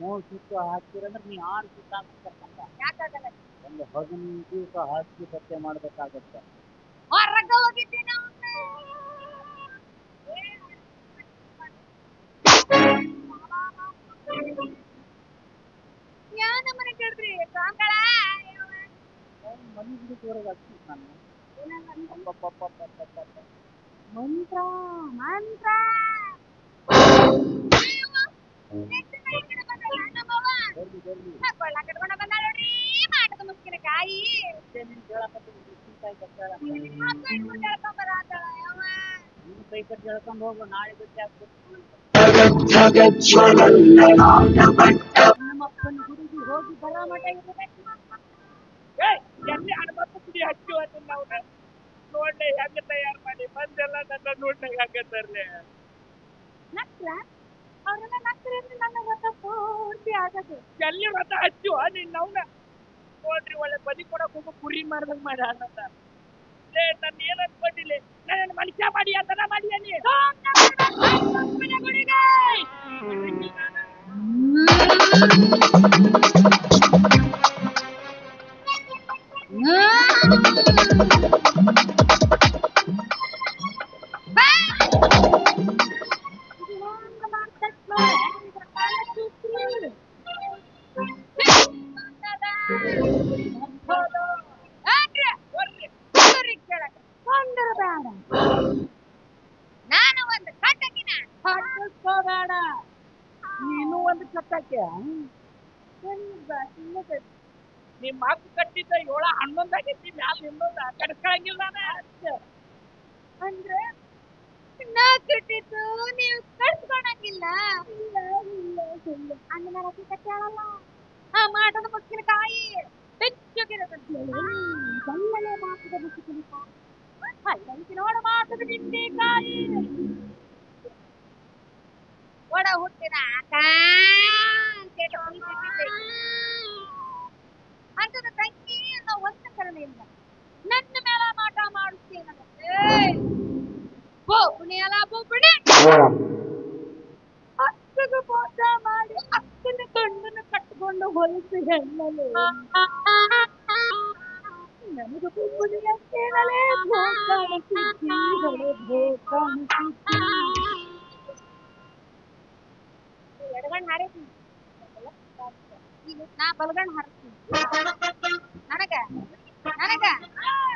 ಮೂರು ಸುತ್ತು ಹಾಕ್ತಿರಂದ್ರೆ ನೀ 6 ಸುತ್ತ ಹಾಕ್ಬೇಕಂತ ಯಾಕಾಗಲ್ಲ ಒಂದು 15 ದಿವಸ ಹಾಕಿ ಸತ್ಯ ಮಾಡ್ಬೇಕಾಗತ್ತೆ. ಹೊರಗ ಹೋಗಿದ್ದೀನಿ ಯಾನ ಮನೆ ಕೇಳ್ರಿ ಸಾಂಗಳ ಮನೆ ಗುಡಿ ಹೊರಗೆ ಹಾಕ್ತೀನಿ ನಾನು ಮಂತ್ರ ಮಂತ್ರ ಕಟ್ಕೊಂಡ ಬಂದ ನೋಡ್ರಿ ಮಾಟದ ಮುಸ್ಕಿನ ಕಾಯಿ ಕೈ ಕಟ್ಟಿ ಹೇಳ್ಕೊಂಡು ಹೋಗು ನಾಳೆ ಬಿಟ್ಟು ಆಗ್ಬೇಕು. ನಮ್ಮಪ್ಪನ ಗುಡಿಗೆ ಹೋಗಿ ಬರೋ ಮಠ ಇರ್ಬೇಕು. ಎಲ್ಲಿ ಹನುಮಪ್ಪ ಗುಡಿ ಹಚ್ಚಿ ಅದನ್ನ ನಾವು ನೋಡ್ಲೆ ಹೆಂಗ ತಯಾರು ಮಾಡಿ ಬಂದೆಲ್ಲ ನನ್ನ ನೋಡ್ಲೆ ಹೆಂಗ ತರ್ಲೆ ನಕ್ರ ಅವ್ರನ್ನ ನಕ್ರ ಅಂದ್ರೆ ನನ್ನ ವ್ರತ ಪೂರ್ತಿ ಆಗದು. ಎಲ್ಲಿ ವ್ರತ ಹಚ್ಚುವ ನೀನ್ ನವ್ನ ನೋಡ್ರಿ ಒಳ್ಳೆ ಬದಿ ಕೊಡಕ್ ಹೋಗೋ ಕುರಿ ಮಾಡ್ದಂಗ್ ಮಾಡಿ ಅನ್ನಂತ ನನ್ನ ಏನ್ ಅನ್ಕೊಂಡಿಲ್ಲ ನನ್ನ ಮನುಷ್ಯ ಮಾಡಿ ಅಂತನ ಮಾಡಿಯ ನೀ ನಾನು ಒಂದು ಕಟ್ಟಕಿನ ಬೇಡ ನೀನು ಒಂದು ಕಟ್ಟಕ್ಕೆ ನಿಮ್ ಮಕ್ಕ ಕಟ್ಟಿದ್ದ 7-11 ಆಗೈತಿ ಮ್ಯಾಲ ಇನ್ನೊಂದ ಕಟ್ಕೊಳಂಗಿಲ್ಲ ಅಂದ್ರೆ ನಾ ಕಟ್ಟಿದ್ದು ನೀವು ಕಟ್ಕೊಳಂಗಿಲ್ಲ ಅಂದ್ರೆ ನಾನು ಅತಿ ಕಟ್ಟಾಳಲ್ಲ ಆ ಮಾಟದ ಮುಸ್ಕಿನಕಾಯಿ ಬೆಚ್ಚಗಿರತಲ್ಲೇ ಮಾಟದ ಮುಸ್ಕಿನಕಾಯಿ ಅಲ್ಲಂತಿ ನೋಡ ಮಾಟದ ನಿಂಬೆಕಾಯಿ ಹುಟ್ಟಿದ ಅಂತದ ತಂಗಿ ಅನ್ನೋ ಒಂದು ಕರುಣೆಯಿಂದ ನನ್ನ ಮೇಲೆ ಮಾಟ ಮಾಡುತ್ತೇನೆ ಬೋಪುಣಿ ಅಲ್ಲ ಬೋಪುಣಿ ಅಕ್ಕಗ ಮೋಸ ಮಾಡಿ ಅಕ್ಕನ ಗಂಡನ ಕಟ್ಕೊಂಡು ಹೊಲಸು ಹೆಣ್ಣಲು ನನಗೆ ಬೋಪುಣಿ ಅಂತೇನಲೇ ಕಾಣಿಸಿದ್ದಿ ಎಡಗಣ್ಣು ಹಾರೈತೀನಿ ಈಗ ನಾ ಬಲಗಣ್ಣು ಹಾರಿಸ್ತೀನಿ ನನಗ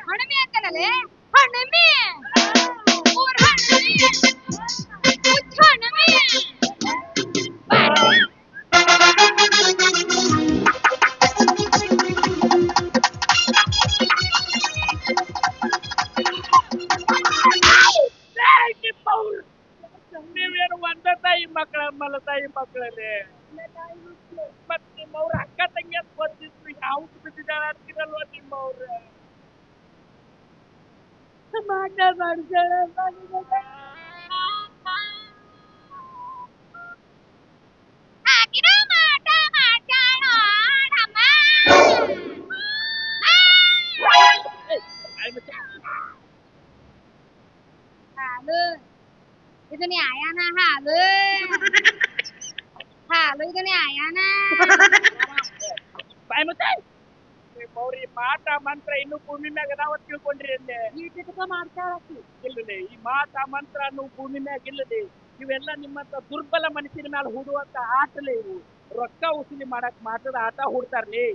ಹಣಮೆ ಅಂತಲೇ ಹಣಮೆ ಊರ್ ಹಣಮೆ ಹುಚ್ಚ ಹಣಮೆ ನೀವೇನು ಒಂದ ತಾಯಿ ಮಕ್ಕಳ ಮಲ ತಾಯಿ ಮಕ್ಕಳಲ್ಲಿ ಮತ್ ನಿಮ್ಮವ್ರ ಅಕ್ಕ ತಂಗಿ ಅಂತ ಗೊತ್ತಿದ್ರು ಯಾವ್ದು ಬಿದ್ದಿದ್ದಾಳ ಅಂತೀರಲ್ವ ನಿಮ್ಮವ್ರ ಮಾಟ ಮಾಡ್ತಾಳ ಹಾಲು ಇದು ನ್ಯಾಯನ ಹಾಲು ಇದು ನ್ಯಾಯನ ನಿಮ್ಮವ್ರಿ ಮಾಟ ಮಂತ್ರ ಇನ್ನು ಭೂಮಿ ಮ್ಯಾಗ ಅದಾವ ತಿಳ್ಕೊಂಡ್ರಿ ಅಂದೆ ಮಾಡ್ತಾಳಿ ಇಲ್ಲದೆ ಈ ಮಾಟ ಮಂತ್ರ ಅನ್ನು ಭೂಮಿ ಮ್ಯಾಗ ಇಲ್ಲದೆ ಇವೆಲ್ಲ ನಿಮ್ಮಂತ ದುರ್ಬಲ ಮನಸ್ಸಿನ ಮೇಲೆ ಹೂಡುವಂತ ಆಟಲೇ ಇವು ರೊಕ್ಕ ವಸೂಲಿ ಮಾಡಕ್ ಮಾಟದ ಆಟ ಹೂಡ್ತಾರ್ಲಿ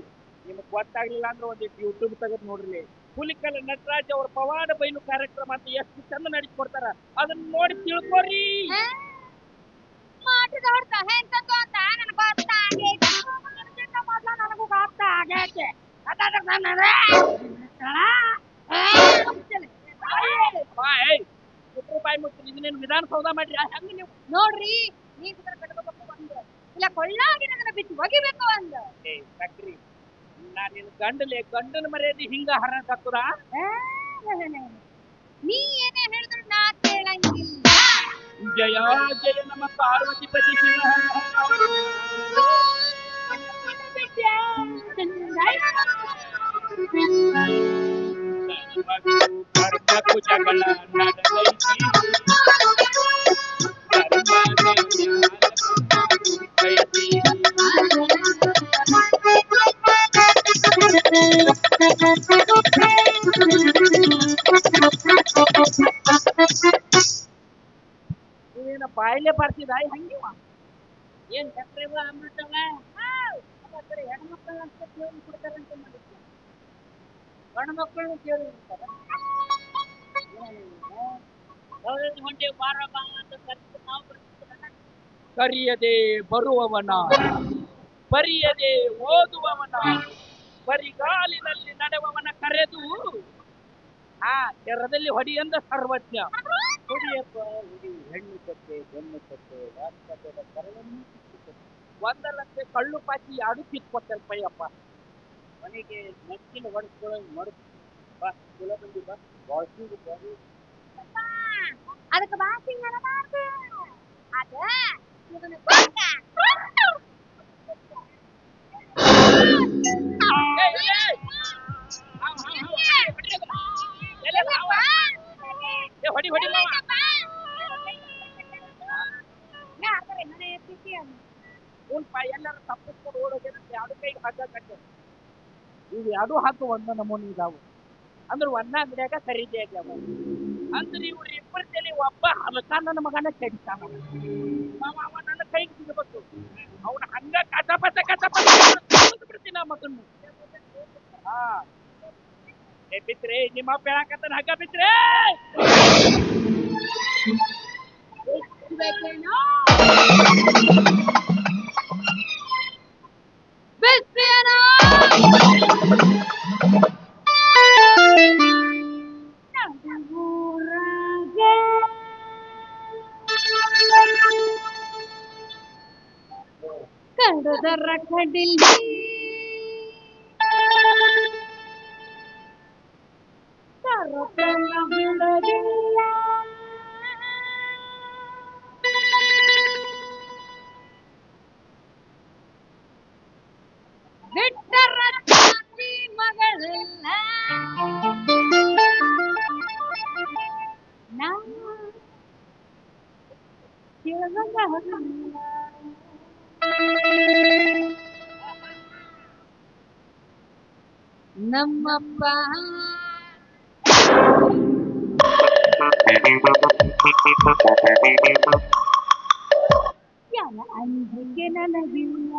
ನಿಮಗ್ ಗೊತ್ತಾಗ್ಲಿಲ್ಲ ಅಂದ್ರೆ ಒಂದಿಟ್ಟು ಯೂಟ್ಯೂಬ್ ತೆಗೆದು ನೋಡ್ರಿ ಹುಲಿಕಲ್ ನಟರಾಜ್ ಅವ್ರ ಪವಾಡ ಬೈಲು ಕಾರ್ಯಕ್ರಮ ಅಂತ ಎಷ್ಟು ಚಂದ ನಡೆಸ್ಕೊಡ್ತಾರ ಅದನ್ನ ನೋಡಿ ತಿಳ್ಕೊರಿ ಮಾಟದ ಹೊಡ್ತ ಹೆಂತದ್ದು ಅಂತ ನನಗೆ ಗೊತ್ತಾಗೈತೆ ನನಗೂ ಗೊತ್ತಾಗೈತೆ ರೂಪಾಯಿ ಮುಟ್ಟಿ ಇದನ್ನೇನು ವಿಧಾನಸೌಧ ಮಾಡ್ರಿ ಹಂಗ ನೀವು ನೋಡ್ರಿ ನೀವ್ ಇದನ್ನ ಕಟ್ಕೋಬೇಕು ಒಂದು ಇಲ್ಲ ಕೊಳ್ಳಾಗಿ ನನ್ನ ಬಿಟ್ಟು ಒಗಿಬೇಕು ಒಂದು ಸಕ್ರಿ ನಾನು ನಿನ್ ಗಂಡನ ಮರ್ಯಾದೆ ಹಿಂಗ ಹರಕತ್ತುರ ನೀ ಏನೇ ಹೇಳಿದ್ರು ನಾ ಕೇಳಂಗಿಲ್ಲ ಜಯ ಜಯ ನಮ್ಮ ಪಾರ್ವತಿ ಪತಿ ಶಿವ ಕುಜಗಳ ನಡೆದೈತಿ ನೀವೇನ ಬಾಯಿಲೆ ಬರ್ತಿದ ಹಂಗಿವ ಏನ್ ಸಕ್ರೆವ ಅಮೃತವ ಹೆಣ್ಮಕ್ಳು ಅಂತ ಕೇಳಿ ಕೊಡ್ತಾರಂತ ಮಾಡಿದ್ದೆ ಗಂಡು ಮಕ್ಕಳು ಕೇಳಿ ಬಿಡ್ತಾರ ಹೊಂಟೆ ಬಾರ ಬಾ ಅಂತ ಕರೆದು ನಾವು ಬರ್ತಿದ್ರಲ್ಲ ಕರಿಯದೆ ಬರುವವನ ಬರಿಯದೆ ಓದುವವನ ಬರಿಗಾಲಿನಲ್ಲಿ ನಡೆವವನ ಕರೆದು ಆ ಕೆರದಲ್ಲಿ ಹೊಡಿಯಂದ ಸರ್ವಜ್ಞ ಹೊಡಿಯಪ್ಪ ಹೊಡಿ ಹೆಣ್ಣು ಕಟ್ಟೆ ಬೆನ್ನು ಕಟ್ಟೆ ವಾಸ್ತವ್ಯದ ಕರಳನ್ನು ಕಿತ್ತುಕೊಟ್ಟೆ ಒಂದಲ್ಲಂತೆ ಕಳ್ಳು ಪಾಚಿ ಯಾರು ಕಿತ್ಕೊಟ್ಟಲ್ಪಯ್ಯಪ್ಪ ಮನೆಗೆ ಮೆಚ್ಚಿನ ಹೊಡೆಸ್ಕೊಳ್ಳೋದು ಮಡುಕು ಬಾ ಕುಲ ಬಂದಿ ಬಾ ಬಾಸಿಗೆ ಬರೀ ಅದಕ್ಕೆ ಬಾಸಿ ಮಾಡಬಾರ್ದು ಅದ ಇದನ್ನ ಹೊಡಿ ಹೊಡಿ ಎಲ್ಲರೂ ತಪ್ಪಿಸ್ಕೊಂಡು ಓಡೋದೇನಂತೆ ಎರಡು ಕೈಗೆ ಹಗ್ಗ ಕಟ್ಟೆ ಇವು ಎರಡು ಹಾಕು ಒಂದು ನಮೂನಿ ಇದಾವು ಅಂದ್ರೆ ಒಂದ ಅಂಗಡಿಯಾಗ ಖರೀದಿ ಆಗ್ಯಾವ ಅಂದ್ರೆ ಇವ್ರು ಇಬ್ಬರ ತಲೆ ಒಬ್ಬ ಹಲಕ ನನ್ನ ಮಗನ ಕೆಡಿಸ್ತಾನ ಅವ ನನ್ನ ಕೈಗೆ ಸಿಗಬೇಕು ಅವನ ಹಂಗ ಕಚಪಚ ಬಿಡ್ತೀನಿ ಆ ಮಗನ್ನು ಹಾ ಬಿತ್ರೆ ನಿಮ್ಮ ಅಪ್ಪ ಹೇಳಕತ್ತಾನ ಹಗ್ಗ ಬಿತ್ರೆ ಕಂಡದರ ಕಡಿಲ್ ಸರಪನ ಬಿಡದಿಲ್ಲ ನಮ್ಮಪ್ಪ ಯಾನ ಅಂಜಿಕೆ ನನಗಿಲ್ಲ